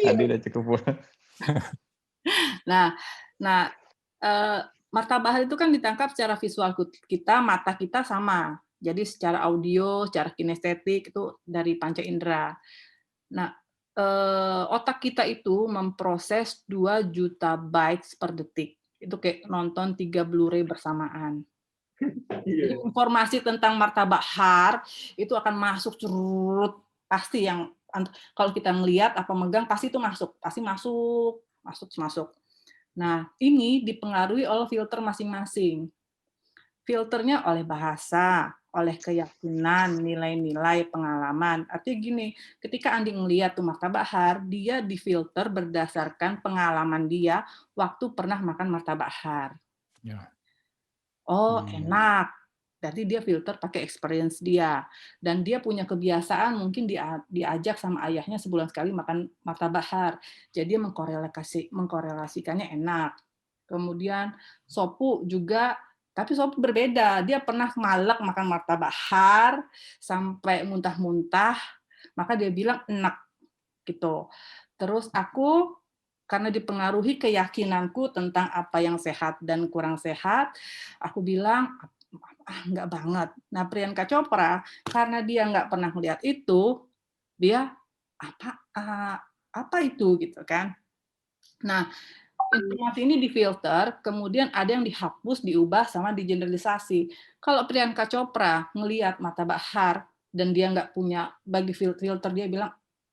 Andi udah cukup.
Nah, martabak har itu kan ditangkap secara visual kita, mata kita sama. Jadi secara audio, secara kinestetik itu dari panca indera. Nah, otak kita itu memproses 2 juta bytes per detik. Itu kayak nonton 3 Blu-ray bersamaan. Jadi informasi tentang martabak har itu akan masuk curut, pasti yang kalau kita ngelihat apa megang pasti itu masuk. Nah, ini dipengaruhi oleh filter masing-masing. Filternya oleh bahasa, oleh keyakinan, nilai-nilai, pengalaman. Artinya gini, ketika Andi ngelihat tuh martabak har, dia difilter berdasarkan pengalaman dia waktu pernah makan martabak har.
Ya.
Oh, enak. Berarti dia filter pakai experience dia. Dan dia punya kebiasaan mungkin diajak sama ayahnya sebulan sekali makan martabak har. Jadi dia mengkorelasikannya enak. Kemudian Sopu juga, tapi Sopu berbeda. Dia pernah malek makan martabak har sampai muntah-muntah, maka dia bilang enak gitu. Terus aku karena dipengaruhi keyakinanku tentang apa yang sehat dan kurang sehat, aku bilang nggak banget. Nah, Priyanka Chopra karena dia nggak pernah melihat itu, dia apa itu gitu kan. Nah, informasi ini difilter, kemudian ada yang dihapus, diubah, sama digeneralisasi. Kalau Priyanka Chopra ngelihat martabak har dan dia nggak punya bagi filter, dia bilang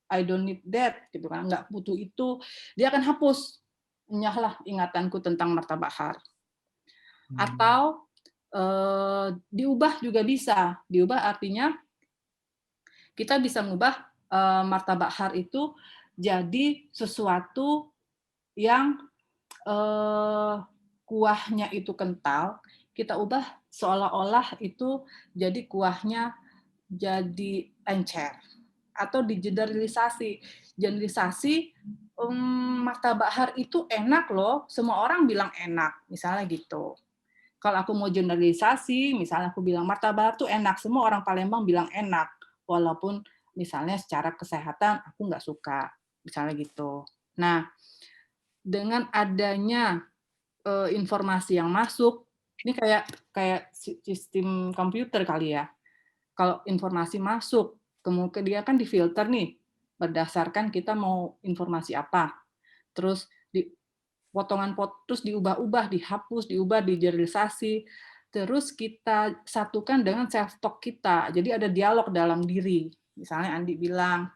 I don't need that, gitu kan, nggak butuh itu, dia akan hapus, nyahlah ingatanku tentang martabak har. Atau diubah juga bisa, diubah artinya kita bisa mengubah martabak har itu jadi sesuatu yang kuahnya itu kental, kita ubah seolah-olah itu jadi kuahnya jadi encer. Atau digeneralisasi. Generalisasi, martabak har itu enak loh, semua orang bilang enak, misalnya gitu. Kalau aku mau generalisasi, misalnya aku bilang martabak har itu enak, semua orang Palembang bilang enak, walaupun misalnya secara kesehatan aku nggak suka, misalnya gitu. Nah, dengan adanya informasi yang masuk, ini kayak sistem komputer kali ya. Kalau informasi masuk, kemudian dia kan difilter nih berdasarkan kita mau informasi apa, terus terus diubah-ubah, dihapus, diubah, digeneralisasi. terus kita satukan dengan self talk kita. Jadi ada dialog dalam diri. Misalnya Andi bilang,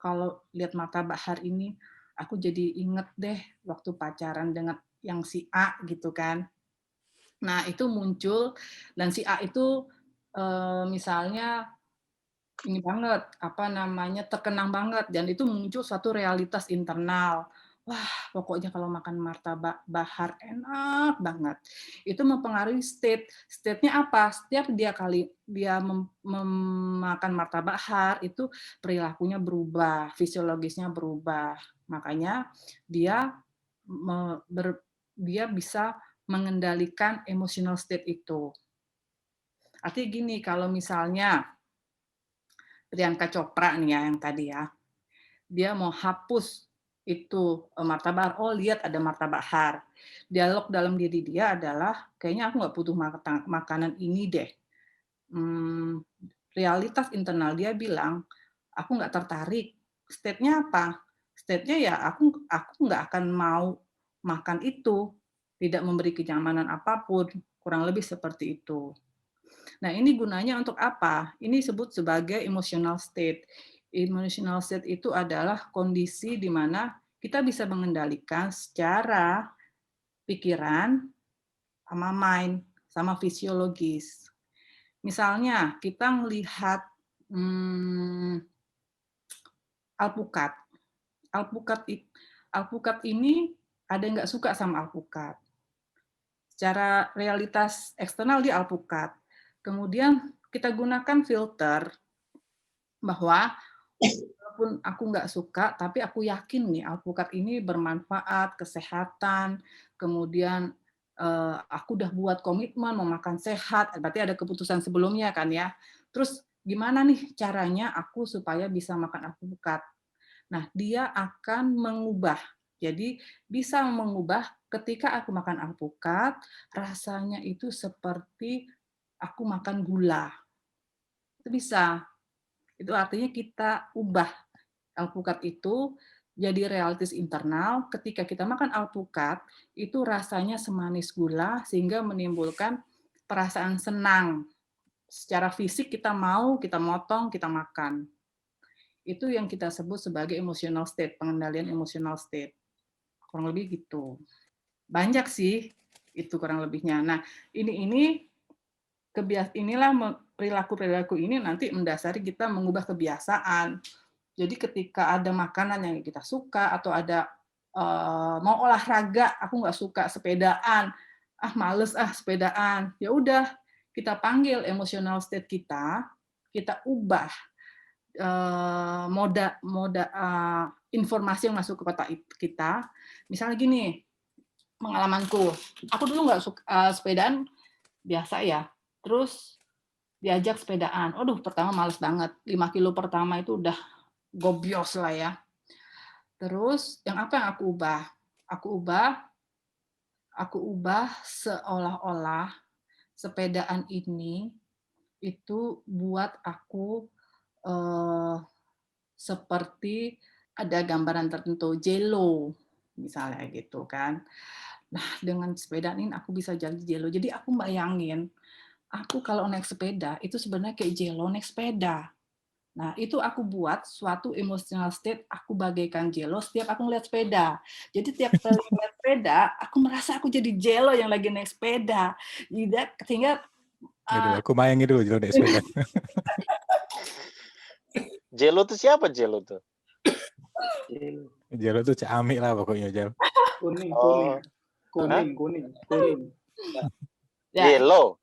kalau lihat martabak hari ini, aku jadi inget deh waktu pacaran dengan yang si A gitu kan. Nah itu muncul, dan si A itu misalnya ini banget, terkenang banget, dan itu muncul suatu realitas internal. Wah, pokoknya kalau makan martabak Bahar enak banget. Itu mempengaruhi state-nya apa? Setiap dia makan martabak Bahar, itu perilakunya berubah, fisiologisnya berubah. Makanya dia bisa mengendalikan emotional state itu. Artinya gini, kalau misalnya Priyanka Chopra nih ya, yang tadi ya, dia mau hapus itu martabak, lihat ada martabak Bahar. Dialog dalam diri dia adalah, kayaknya aku nggak butuh makanan ini deh. Realitas internal dia bilang, aku nggak tertarik. State-nya apa? State-nya ya aku nggak akan mau makan itu, tidak memberi kenyamanan apapun, kurang lebih seperti itu. Nah, ini gunanya untuk apa? Ini disebut sebagai emotional state. Emotional state itu adalah kondisi di mana kita bisa mengendalikan secara pikiran, sama mind, sama fisiologis. Misalnya, kita melihat alpukat. Alpukat ini ada yang nggak suka sama alpukat. Secara realitas eksternal dia alpukat. Kemudian kita gunakan filter bahwa walaupun aku nggak suka, tapi aku yakin nih alpukat ini bermanfaat, kesehatan, kemudian aku udah buat komitmen mau makan sehat, berarti ada keputusan sebelumnya kan ya. Terus gimana nih caranya aku supaya bisa makan alpukat? Nah, dia akan mengubah. Jadi bisa mengubah ketika aku makan alpukat, rasanya itu seperti aku makan gula. Itu bisa. Itu artinya kita ubah alpukat itu jadi realitas internal. Ketika kita makan alpukat, itu rasanya semanis gula sehingga menimbulkan perasaan senang. Secara fisik kita mau, kita motong, kita makan. Itu yang kita sebut sebagai emotional state, pengendalian emotional state. Kurang lebih gitu. Banyak sih itu kurang lebihnya. Nah, inilah perilaku-perilaku ini nanti mendasari kita mengubah kebiasaan. Jadi ketika ada makanan yang kita suka atau ada mau olahraga, aku nggak suka sepedaan, males sepedaan, ya udah kita panggil emotional state kita ubah moda informasi yang masuk ke otak kita. Misalnya gini, pengalamanku, aku dulu nggak suka sepedaan biasa ya. Terus diajak sepedaan. Pertama males banget. 5 kilo pertama itu udah gobios lah ya. Terus yang aku ubah? Aku ubah seolah-olah sepedaan ini itu buat aku seperti ada gambaran tertentu, J.Lo misalnya gitu kan. Nah, dengan sepedaan ini aku bisa jadi J.Lo. Jadi aku bayangin, aku kalau naik sepeda, itu sebenarnya kayak J.Lo naik sepeda. Nah, itu aku buat suatu emotional state, aku bagaikan J.Lo setiap aku ngeliat sepeda. Jadi tiap kali ngeliat sepeda, aku merasa aku jadi J.Lo yang lagi naik sepeda. Sehingga
aku bayangin dulu J.Lo naik sepeda.
J.Lo tuh siapa J.Lo tuh?
J.Lo tuh Ciamik lah pokoknya, J.Lo.
Kuning.
Ya,
Yellow.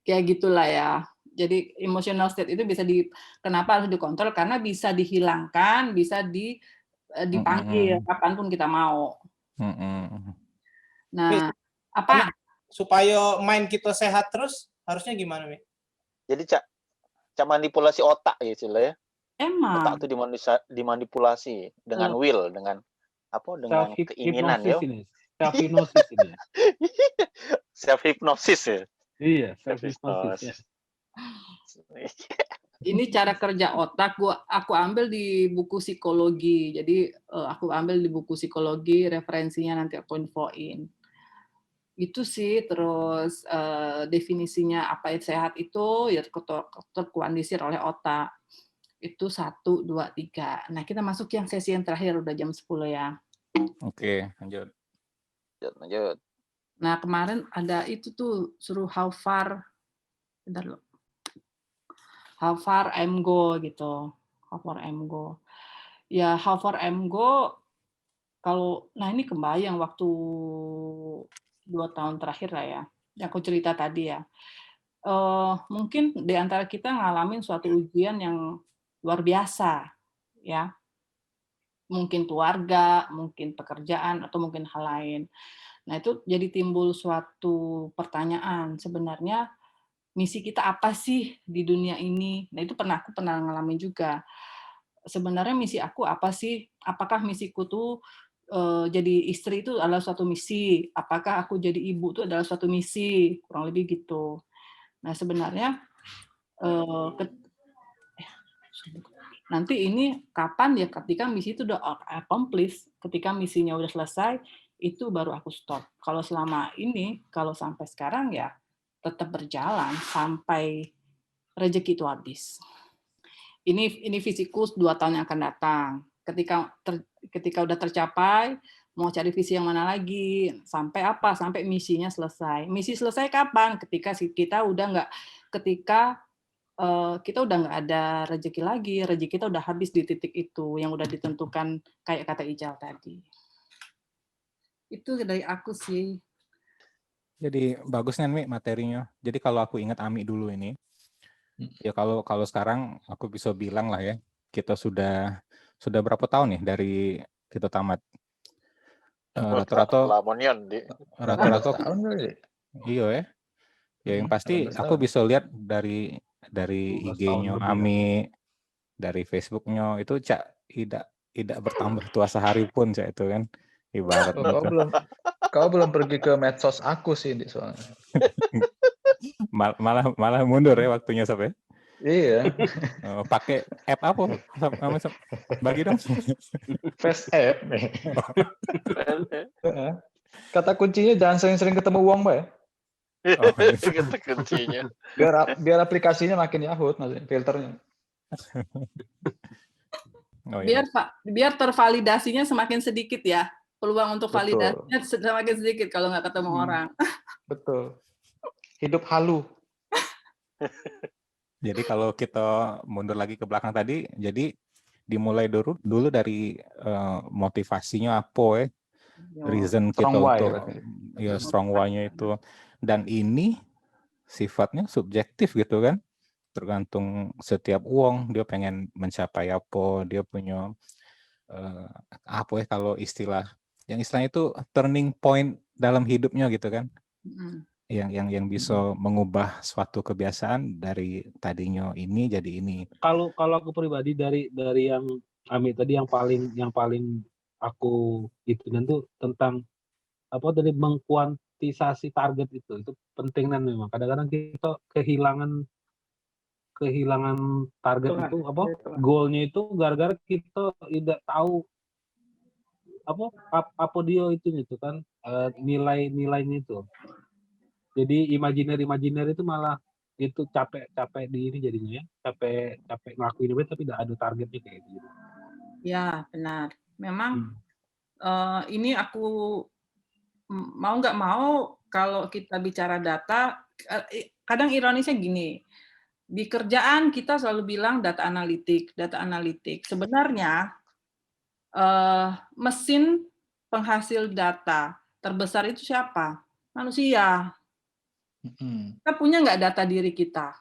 Kayak gitulah ya. Jadi emotional state itu bisa kenapa harus dikontrol? Karena bisa dihilangkan, bisa dipanggil kapanpun kita mau. Nah, apa?
Supaya mind kita sehat terus, harusnya gimana, Mi?
Jadi manipulasi otak ya, Cila ya.
Emang.
Otak itu dimanipulasi dengan will, dengan keinginan ya.
Self-hypnosis ini.
Self-hypnosis ya.
Iya, self-hypnosis. Ya.
Ini cara kerja otak aku ambil di buku psikologi. Jadi aku ambil di buku psikologi, referensinya nanti aku infoin. Itu sih, terus definisinya apa itu sehat itu ya terkuandisir oleh otak. Itu 1, 2, 3. Nah, kita masuk yang sesi yang terakhir, udah jam 10 ya.
Oke, lanjut.
Lanjut.
Nah, kemarin ada itu tuh, suruh how far, bentar loh. How far I'm go gitu. How far I'm go. Ya, how far I'm go, nah ini kebayang waktu 2 tahun terakhir lah ya, yang aku cerita tadi ya. Mungkin di antara kita ngalamin suatu ujian yang luar biasa, ya. Mungkin keluarga, mungkin pekerjaan, atau mungkin hal lain. Nah, itu jadi timbul suatu pertanyaan, sebenarnya misi kita apa sih di dunia ini? Nah, itu aku pernah ngalamin juga. Sebenarnya misi aku apa sih? Apakah misiku tuh jadi istri itu adalah suatu misi? Apakah aku jadi ibu itu adalah suatu misi? Kurang lebih gitu. Nah, sebenarnya nanti ini kapan ya, ketika misi itu udah accomplished, ketika misinya udah selesai, itu baru aku stop. Kalau selama ini, kalau sampai sekarang ya tetap berjalan sampai rezeki itu habis. Ini visiku 2 tahun yang akan datang. Ketika udah tercapai, mau cari visi yang mana lagi, sampai apa? Sampai misinya selesai. Misi selesai kapan? Ketika kita udah nggak ada rezeki lagi, rezeki kita udah habis di titik itu yang udah ditentukan kayak kata Ijal tadi. Itu dari aku sih.
Jadi bagusnya nih materinya. Jadi kalau aku ingat Ami dulu ini, ya kalau sekarang aku bisa bilang lah ya, kita sudah berapa tahun nih dari kita tamat? Rata-rata iya ya. Ya yang pasti aku bisa lihat dari IG-nya Ami, dari Facebook-nya itu Cak tidak bertambah tua sehari pun Cak itu kan ibarat gitu.
Kau belum pergi ke medsos aku sih soalnya.
malah mundur ya waktunya sampai.
Iya.
Pakai app apa? Bagi dong.
Face app. Kata kuncinya jangan sering-sering ketemu uang, Mbak ya.
Oh,
Kata kuncinya.
Biar aplikasinya makin yahut maksudnya filternya.
Oh, iya.
Biar tervalidasinya semakin sedikit ya. Peluang untuk validasinya semakin sedikit kalau nggak ketemu orang.
Betul. Hidup halu.
Jadi kalau kita mundur lagi ke belakang tadi, jadi dimulai dulu dari motivasinya apa ya, reason kita untuk ya strong why-nya itu, dan ini sifatnya subjektif gitu kan, tergantung setiap uang dia pengen mencapai apa, dia punya apa ya kalau istilahnya itu turning point dalam hidupnya gitu kan. Yang bisa mengubah suatu kebiasaan dari tadinya ini jadi ini.
Kalau aku pribadi dari yang Ami tadi yang paling aku itu tuh tentang apa tadi mengkuantisasi target itu penting dan memang kadang-kadang kita kehilangan target itu apa goalnya itu gara-gara kita tidak tahu apa dia itu kan nilainya itu. Jadi imajiner itu malah itu capek di ini jadinya ya, capek ngelakuin itu tapi tidak ada targetnya kayak gitu.
Ya benar. Memang ini aku mau nggak mau kalau kita bicara data, kadang ironisnya gini, di kerjaan kita selalu bilang data analitik. Sebenarnya mesin penghasil data terbesar itu siapa? Manusia. Kita punya nggak data diri kita?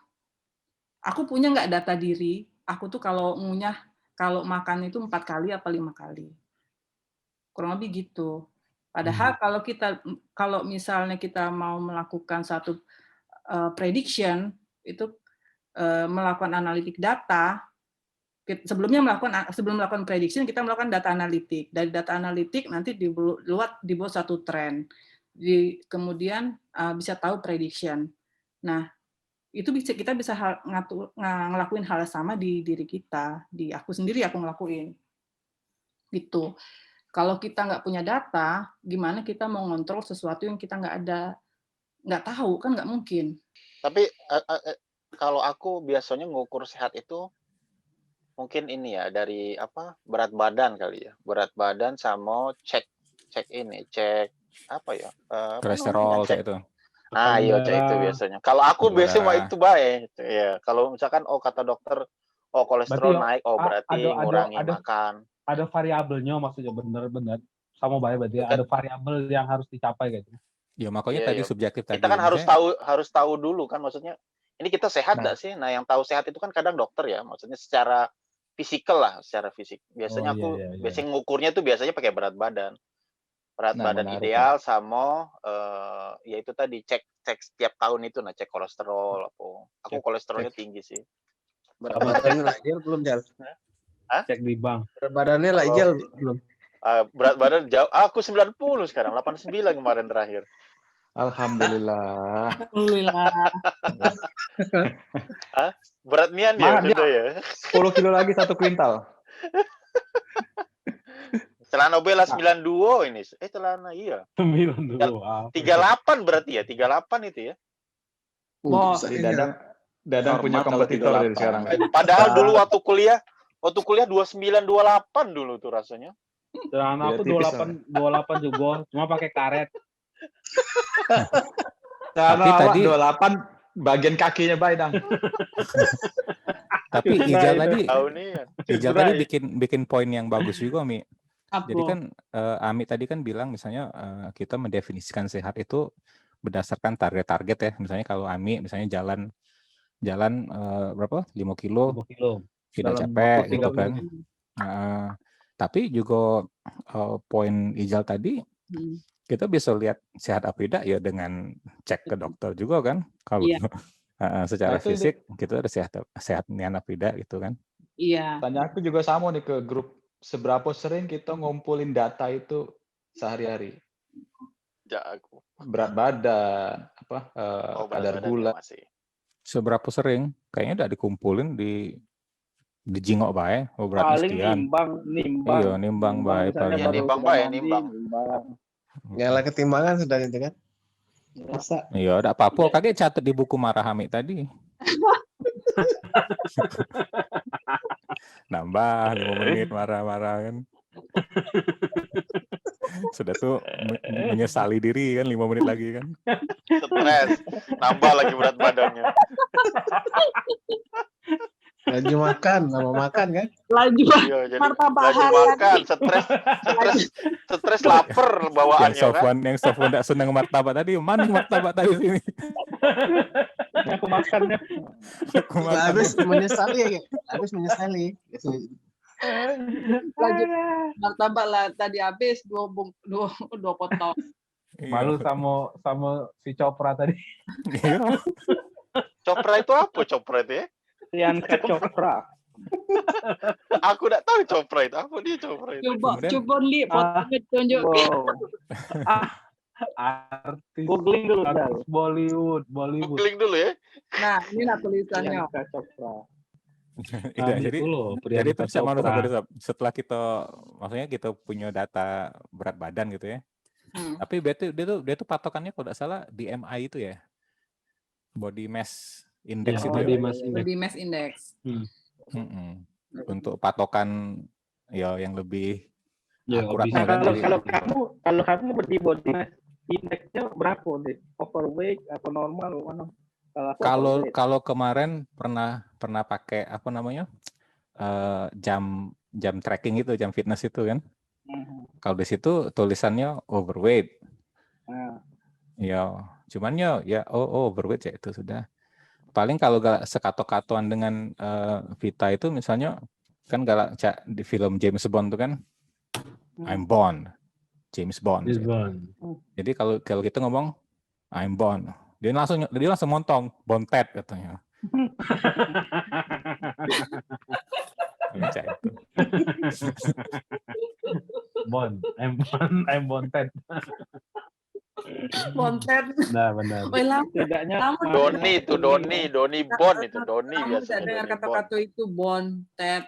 Aku punya nggak data diri? Aku tuh kalau kalau makan itu 4 kali apa 5 kali? Kurang lebih gitu. Padahal kalau misalnya kita mau melakukan satu prediction, itu melakukan analitik data, sebelum melakukan prediction, kita melakukan data analitik. Dari data analitik nanti dibuat satu tren. Kemudian bisa tahu prediction. Nah, itu kita bisa ngelakuin hal sama di diri kita. Di aku sendiri aku ngelakuin. Gitu. Kalau kita nggak punya data, gimana kita mau ngontrol sesuatu yang kita nggak tahu, kan nggak mungkin.
Tapi kalau aku biasanya ngukur sehat itu mungkin ini ya dari berat badan kali ya, berat badan sama cek apa ya,
Kolesterol
cek.
itu.
Iya cek itu biasanya. Kalau aku biasanya mah itu baik. Ya kalau misalkan kata dokter kolesterol naik, berarti ngurangi makan.
Ada variabelnya, maksudnya benar-benar sama baik berarti ada variabel yang harus dicapai gitu.
Ya makanya tadi subjektif tadi.
Kita kan harus tahu dulu kan, maksudnya ini kita sehat nggak sih? Nah yang tahu sehat itu kan kadang dokter ya, maksudnya secara fisikal lah, secara fisik. Biasanya biasanya ngukurnya tuh biasanya pakai berat badan. Berat badan ideal sama ya itu tadi cek setiap tahun itu, cek kolesterol. Aku kolesterolnya tinggi sih.
Berat badannya Lajel belum, Jal?
Cek di bank.
Berat badannya Lajel belum?
Berat badan jauh. Aku 90 sekarang, 89 kemarin terakhir.
Alhamdulillah.
Berat nian ya gitu ya.
10 kilo lagi 1 kuintal.
Celana bela 92 ini. Celana iya.
92.
38 berarti ya, 38 itu ya.
Di Dadang punya kompetitor dari sekarang.
Padahal dulu waktu kuliah 29 28 dulu tuh rasanya.
Celana aku 28 juga, cuma pakai karet.
Tapi tadi 28 bagian kakinya Dang.
Tapi Ijal tadi bikin poin yang bagus juga, Mi. Jadi kan Ami tadi kan bilang misalnya kita mendefinisikan sehat itu berdasarkan target-target ya. Misalnya kalau Ami misalnya jalan berapa? 5 kilo. Tidak capek gitu kan. Tapi juga poin Ijal tadi kita bisa lihat sehat apa tidak ya dengan cek ke dokter juga kan. Kalau secara fisik kita ada sehat nian apa tidak gitu kan.
Iya.
Tanya aku juga sama nih ke grup, seberapa sering kita ngumpulin data itu sehari-hari?
Jago.
Berat badan, kadar gula.
Seberapa sering? Kayaknya udah dikumpulin di jingok bae, berat sekian.
Nimbang.
Iya, nimbang bae paling.
Nimbang.
Nyala ketimbangan sudah itu kan. Masa?
Iya, ada apa-apa kaget catat di buku Marahami tadi. Nambah 5 menit marah-marah kan. Sudah tuh menyesali diri kan 5 menit lagi kan.
Stres, nambah lagi berat badannya.
Lagi makan, sama makan kan?
Lagi makan, stres lapar bawaannya kan.
Yang Sofwan tidak senang martabak tadi, mana martabak tadi sini?
Aku makannya. Habis menyesali.
Lagi martabak lah tadi habis 2 potong.
Malu sama si Copra tadi.
Copra itu apa? Copra itu ya?
Priyanka Chopra.
Aku tidak tahu Chopra itu. Apa dia Chopra itu?
Coba lihat fotonya tunjuk.
Artis.
Googling dulu.
Bollywood.
Googling dulu ya.
Nah, ini tulisannya.
Priyanka Chopra.
Jadi setelah maksudnya kita punya data berat badan gitu ya. Tapi dia tuh patokannya kalau tidak salah BMI itu ya. Body Mass Index itu.
Body Mass Index.
Untuk patokan ya yang lebih akurat.
Kalau kamu body mass indexnya berapa deh? Overweight atau normal mana?
Kalau kemarin pernah pakai apa namanya jam tracking itu, jam fitness itu kan. Kalau di situ tulisannya overweight. Ya, cuman ya overweight ya itu sudah. Paling kalau gak sekato-katoan dengan Vita itu misalnya kan galak di film James Bond tuh kan, I'm Bond, James Bond. Jadi kalau kita ngomong I'm Bond, dia langsung montong Bontet katanya.
Bond, I'm Bontet.
Bontet.
Nah, benar.
Doni Bond itu Doni biasa.
Tidak dengar kata-kata itu Bontet.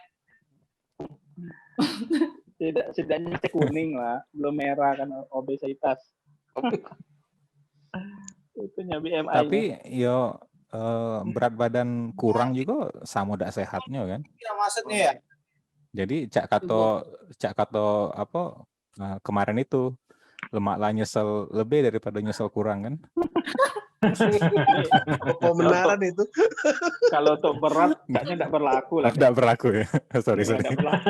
Setidaknya masih kuning lah, belum merah kan obesitas. Itunya BMI-nya.
Tapi yo berat badan kurang juga sama dak sehatnya kan.
Ya maksudnya ya.
Jadi cak kato apa kemarin itu lemak lah nyesel lebih daripada nyesel kurang kan.
Pembenaran itu.
Kalau untuk berat kayaknya tidak berlaku lah.
Tidak berlaku ya. sorry.
Tidak berlaku.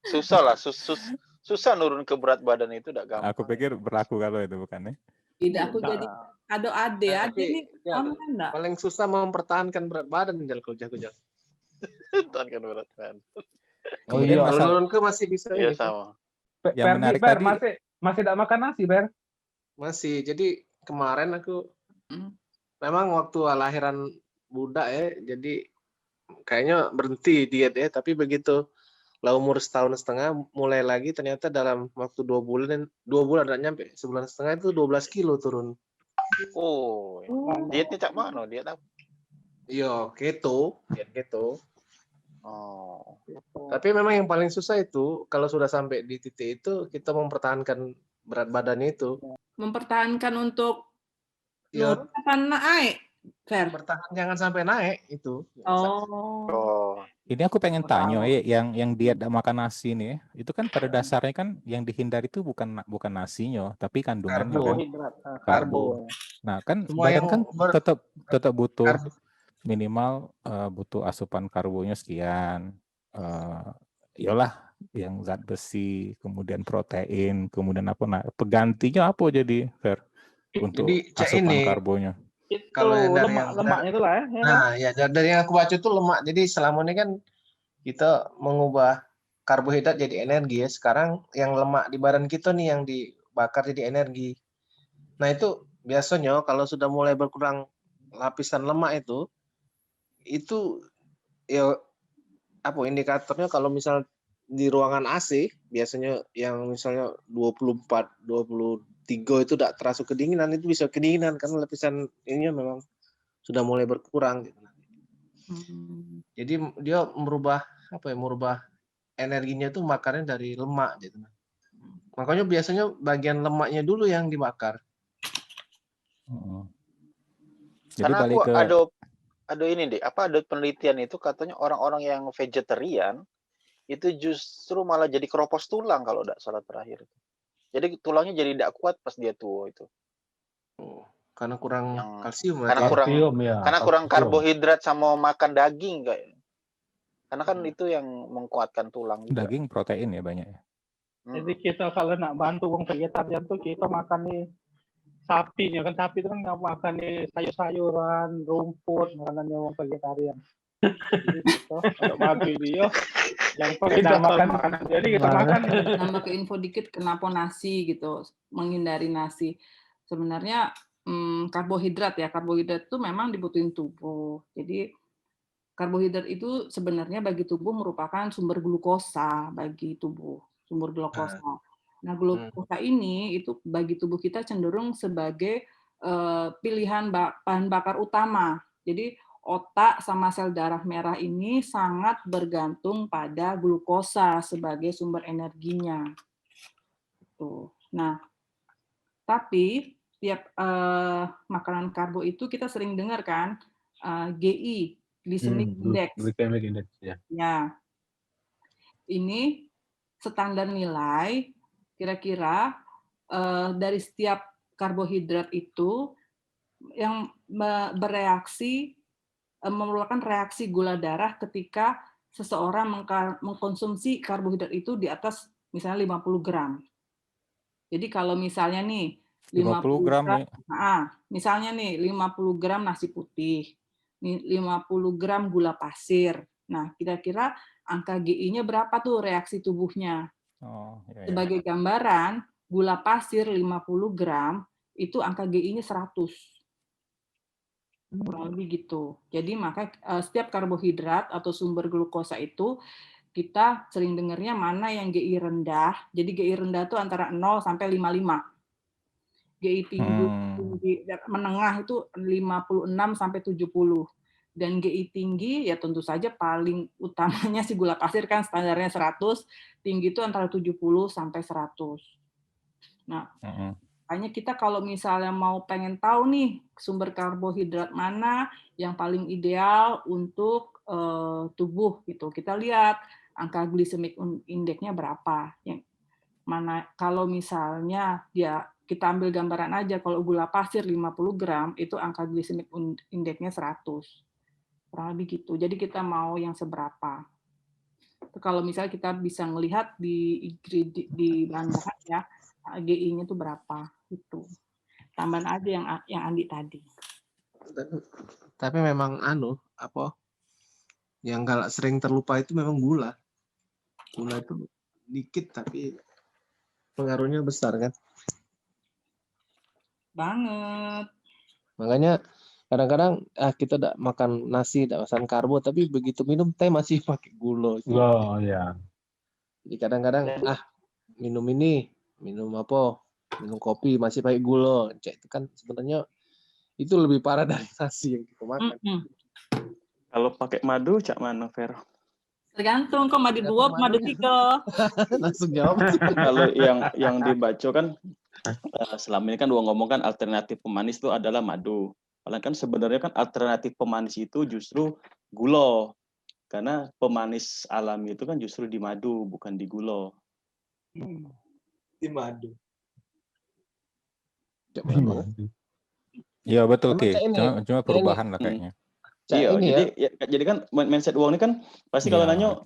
Susah lah, susah nurun ke berat badan itu udah gampang.
Aku pikir berlaku kalau itu bukan ya.
Tidak, aku jadi ade
Nah, tapi,
ini
ya,
aman enggak?
paling susah mempertahankan berat badan Jal kujang.
Tahan kan berat badan.
Kemudian
Kalau
masalah
turun ke masih bisa
Iya
ini.
sama.
yang menarik
Ber,
tadi
masih tidak makan nasi, Ber?
Masih. Jadi kemarin aku memang waktu lahiran budak ya, jadi kayaknya berhenti diet ya, tapi begitu lah umur 1,5 tahun mulai lagi ternyata dalam waktu 2 bulan dan nyampe 1,5 bulan itu 12 kilo turun.
Oh, dietnya cak mana? Diet apa?
Iya, diet keto.
Oh.
Tapi memang yang paling susah itu kalau sudah sampai di titik itu kita mempertahankan berat badan itu.
Mempertahankan untuk
Ya,
nurun apa naik, Fer?
bertahan jangan sampai naik itu.
Oh.
ini aku pengen tanya ya yang diet tidak makan nasi nih, itu kan pada dasarnya kan yang dihindari itu bukan nasinya, tapi kandungannya kan
Karbohidrat.
karbo. Nah kan
Semua
badan
yang
kan tetap butuh
karbo.
minimal butuh asupan karbonya sekian. Iyalah yang zat besi, kemudian protein, kemudian apa? Nah penggantinya apa jadi Fer untuk
Jadi cak
asupan
ini
karbonya?
Itu
kalau yang dari yang
lemaknya itu lah ya.
Nah, ya dari yang aku baca itu lemak. Jadi selama ini kan kita mengubah karbohidrat jadi energi ya. Sekarang yang lemak di badan kita nih yang dibakar jadi energi. Nah, itu biasanya kalau sudah mulai berkurang lapisan lemak itu ya apa indikatornya kalau misal di ruangan AC biasanya yang misalnya 24, 23 itu tidak terasa kedinginan, itu bisa kedinginan karena lapisan ininya memang sudah mulai berkurang gitu. Jadi dia merubah energinya itu makarnya dari lemak gitu. Makanya biasanya bagian lemaknya dulu yang dibakar.
Jadi
Karena
balik
aku
ke
ada ini deh, ada penelitian itu katanya orang-orang yang vegetarian itu justru malah jadi keropos tulang kalau tidak salah terakhir. Jadi tulangnya jadi tidak kuat pas dia tua itu.
Karena kurang kalsium.
Karena kurang karbohidrat sama makan daging kayak. Karena kan itu yang menguatkan tulang juga.
daging protein ya banyak ya.
Jadi kita kalau nak bantu wong vegetarian tuh kita makan nih sapi ya kan, sapi itu kan nggak makan nih sayur-sayuran, rumput, makanannya wong vegetarian. Jadi kita kalau bantu dia yang tidak makan makanan jadi kita makan.
Nambah ke info dikit kenapa nasi gitu, menghindari nasi. Sebenarnya karbohidrat itu memang dibutuhin tubuh. Jadi karbohidrat itu sebenarnya bagi tubuh merupakan sumber glukosa bagi tubuh, sumber glukosa. Nah, glukosa ini itu bagi tubuh kita cenderung sebagai pilihan bahan bakar utama. Jadi otak sama sel darah merah ini sangat bergantung pada glukosa sebagai sumber energinya. Tuh. Nah, tapi tiap makanan karbo itu kita sering dengar kan GI, glycemic index.
Glycemic index ya.
Ya. Ini standar nilai kira-kira dari setiap karbohidrat itu yang memerlukan reaksi gula darah ketika seseorang mengkonsumsi karbohidrat itu di atas misalnya 50 gram. Jadi kalau misalnya nih 50 gram misalnya nih 50 gram nasi putih, 50 gram gula pasir. Nah, kira-kira angka GI-nya berapa tuh reaksi tubuhnya? Sebagai gambaran, gula pasir 50 gram itu angka GI-nya 100. Kurang lebih gitu. Jadi maka setiap karbohidrat atau sumber glukosa itu kita sering dengarnya mana yang GI rendah. Jadi GI rendah itu antara 0 sampai 55. GI tinggi menengah itu 56 sampai 70. dan GI tinggi, ya tentu saja paling utamanya si gula pasir kan standarnya 100, tinggi itu antara 70 sampai 100. Nah, makanya kita kalau misalnya mau pengen tahu nih sumber karbohidrat mana yang paling ideal untuk tubuh gitu, kita lihat angka glycemic index-nya berapa. Yang mana kalau misalnya kita ambil gambaran aja, kalau gula pasir 50 gram itu angka glycemic index-nya 100. Kurang lebih gitu. Jadi kita mau yang seberapa. Itu kalau misalnya kita bisa melihat di bahan-bahan ya, GI-nya itu berapa gitu. Tambahan aja yang Andi tadi.
Tapi memang yang galak sering terlupa itu memang gula. Gula itu dikit tapi pengaruhnya besar kan.
Banget.
Makanya kadang-kadang kita tidak makan nasi, tidak makan karbo, tapi begitu minum teh masih pakai gula.
Oh ya.
Jadi kadang-kadang minum kopi masih pakai gula. Itu kan sebenarnya itu lebih parah dari nasi yang kita makan.
Kalau pakai madu, cak mana, Fer?
Tergantung kok madu 2, madu 3.
Langsung jawab.
Kalau yang dibaca kan selama ini kan ngomong kan alternatif pemanis itu adalah madu. Padahal kan sebenarnya kan alternatif pemanis itu justru gula. Karena pemanis alami itu kan justru di madu, bukan di gula.
Di madu.
Iya betul Ki. Cuma perubahan lah kayaknya.
Iya, jadi kan mindset uang ini kan pasti kalau nanya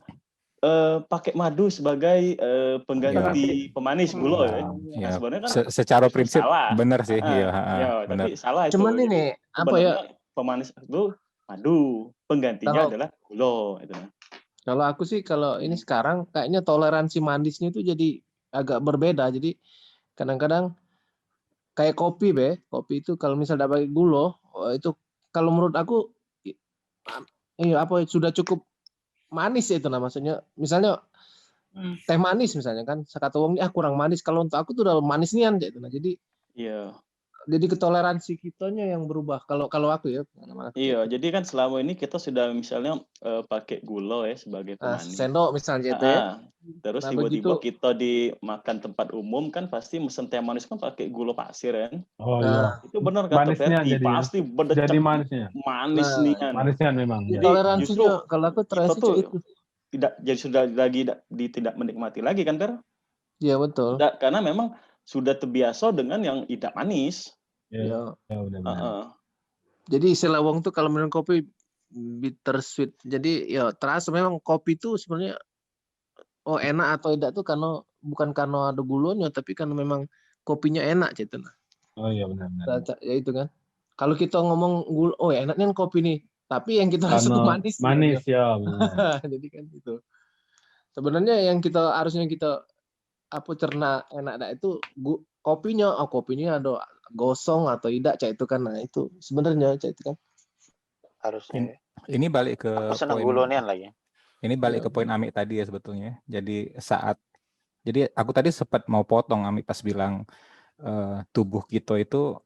pakai madu sebagai pengganti pemanis gula ya. Nah, sebenarnya kan
secara prinsip
salah.
Benar sih.
Tapi salah itu.
Cuman ini
pemanis itu madu, penggantinya adalah gula itu.
Kalau aku sih ini sekarang kayaknya toleransi manisnya itu jadi agak berbeda. Jadi kadang-kadang kayak kopi itu kalau misalnya pakai gula itu kalau menurut aku sudah cukup manis ya itu maksudnya. Misalnya teh manis misalnya kan sekata wong ini kurang manis, kalau untuk aku tuh udah manis nian gitu. Nah, jadi jadi ketoleransi kitanya yang berubah kalau aku ya.
Iya, jadi kan selama ini kita sudah misalnya pakai gula ya sebagai pemanis.
Sendok misalnya gitu ya.
Terus tiba-tiba kita di makan tempat umum kan pasti mesen teh manis kan pakai gula pasir kan.
Oh iya.
Itu benar kata Ferdi, pasti
jadi manisnya.
Manis nih kan.
Manisnya memang.
Jadi toleransinya kalau aku terasa itu
tidak jadi sudah lagi tidak menikmati lagi kan Fer?
Iya betul.
Karena memang sudah terbiasa dengan yang tidak manis.
Ya, benar.
Jadi istilah wong tuh kalau minum kopi bitter sweet. Jadi ya terasa memang kopi itu sebenarnya enak atau tidak tuh bukan karena ada gulanya, tapi karena memang kopinya enak gitu.
Oh iya benar.
Ya itu kan. Kalau kita ngomong gula, enaknya kopi nih. Tapi yang kita rasa tuh manis.
Manis ya. Benar.
Jadi kan itu. Sebenarnya yang harusnya kita cerna enak itu kopinya. Kopinya ada gosong atau tidak, itu kan. Nah itu sebenarnya itu kan.
Harusnya.
Ini balik ke
poin gulonian lagi.
Ini balik ke poin Ami tadi ya sebetulnya. Jadi aku tadi sempat mau potong Ami pas bilang tubuh kita itu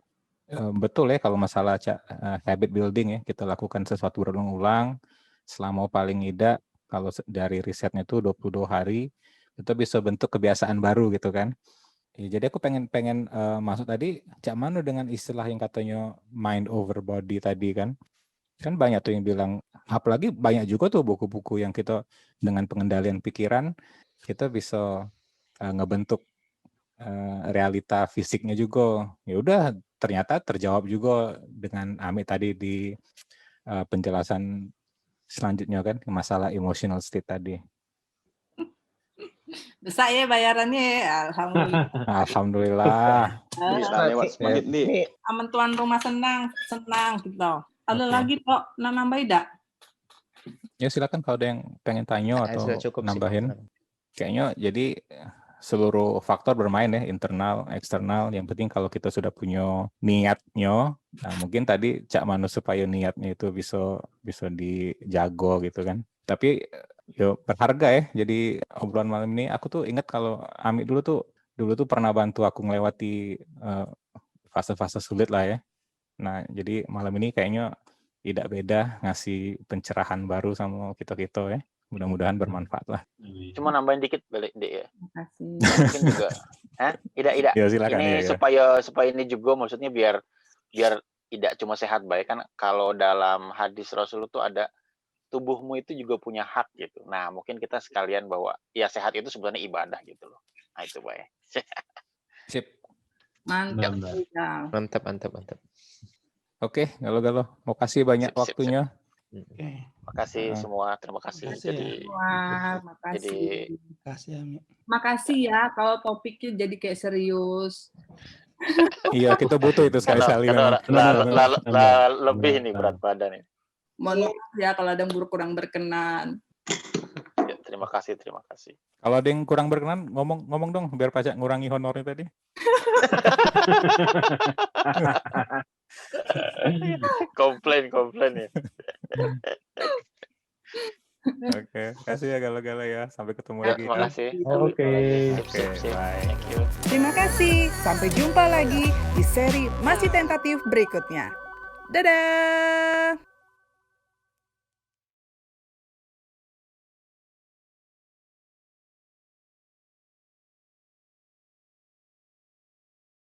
betul ya kalau masalah habit building ya, kita lakukan sesuatu berulang-ulang selama paling tidak kalau dari risetnya itu 22 hari itu bisa bentuk kebiasaan baru gitu kan. Ya, jadi aku pengen masuk tadi Cak Manu dengan istilah yang katanya mind over body tadi kan banyak tuh yang bilang, apalagi banyak juga tuh buku-buku yang kita dengan pengendalian pikiran kita bisa ngebentuk realita fisiknya juga. Ya udah ternyata terjawab juga dengan Ami tadi di penjelasan selanjutnya kan masalah emotional state tadi.
Besar ya bayarannya, alhamdulillah.
Alhamdulillah.
Aman tuan rumah senang gitu. Ada lagi Tok, nambahin enggak?
Ya silakan kalau ada yang pengen tanya atau nambahin. Kayaknya jadi seluruh faktor bermain ya, internal, eksternal. Yang penting kalau kita sudah punya niatnya, nah mungkin tadi Cak Manu supaya niatnya itu bisa dijago gitu kan. Tapi yo berharga ya. Jadi obrolan malam ini aku tuh ingat kalau Ami dulu tuh pernah bantu aku melewati fase-fase sulit lah ya. Nah, jadi malam ini kayaknya tidak beda, ngasih pencerahan baru sama kita-kita ya. Mudah-mudahan bermanfaat lah.
Cuma nambahin dikit balik deh ya.
Makasih.
Mungkin juga. Ida.
Ya, silakan,
Ini
ya.
supaya ini juga maksudnya biar tidak cuma sehat baik kan, kalau dalam hadis Rasul itu ada tubuhmu itu juga punya hak gitu. Nah, mungkin kita sekalian bahwa ya sehat itu sebenarnya ibadah gitu loh. Nah, itu baik.
Sip.
Mantap.
Oke, Galo. Makasih banyak
Sip.
waktunya.
Makasih semua, terima kasih. Jadi
Wah, makasih.
jadi
Makasih ya kalau topiknya jadi kayak serius.
Iya, kita butuh itu sekali-sekali.
karena lebih nih berat badan ini.
Mohon maaf ya kalau ada yang kurang berkenan.
Ya, terima kasih.
Kalau ada yang kurang berkenan, ngomong dong biar pajak ngurangi honornya tadi.
komplain ya.
Oke, kasih ya Galo ya. Sampai ketemu lagi.
Terima kasih.
Oke,
Sip.
bye.
Thank you.
Terima kasih. Sampai jumpa lagi di seri Masih Tentatif berikutnya. Dadah!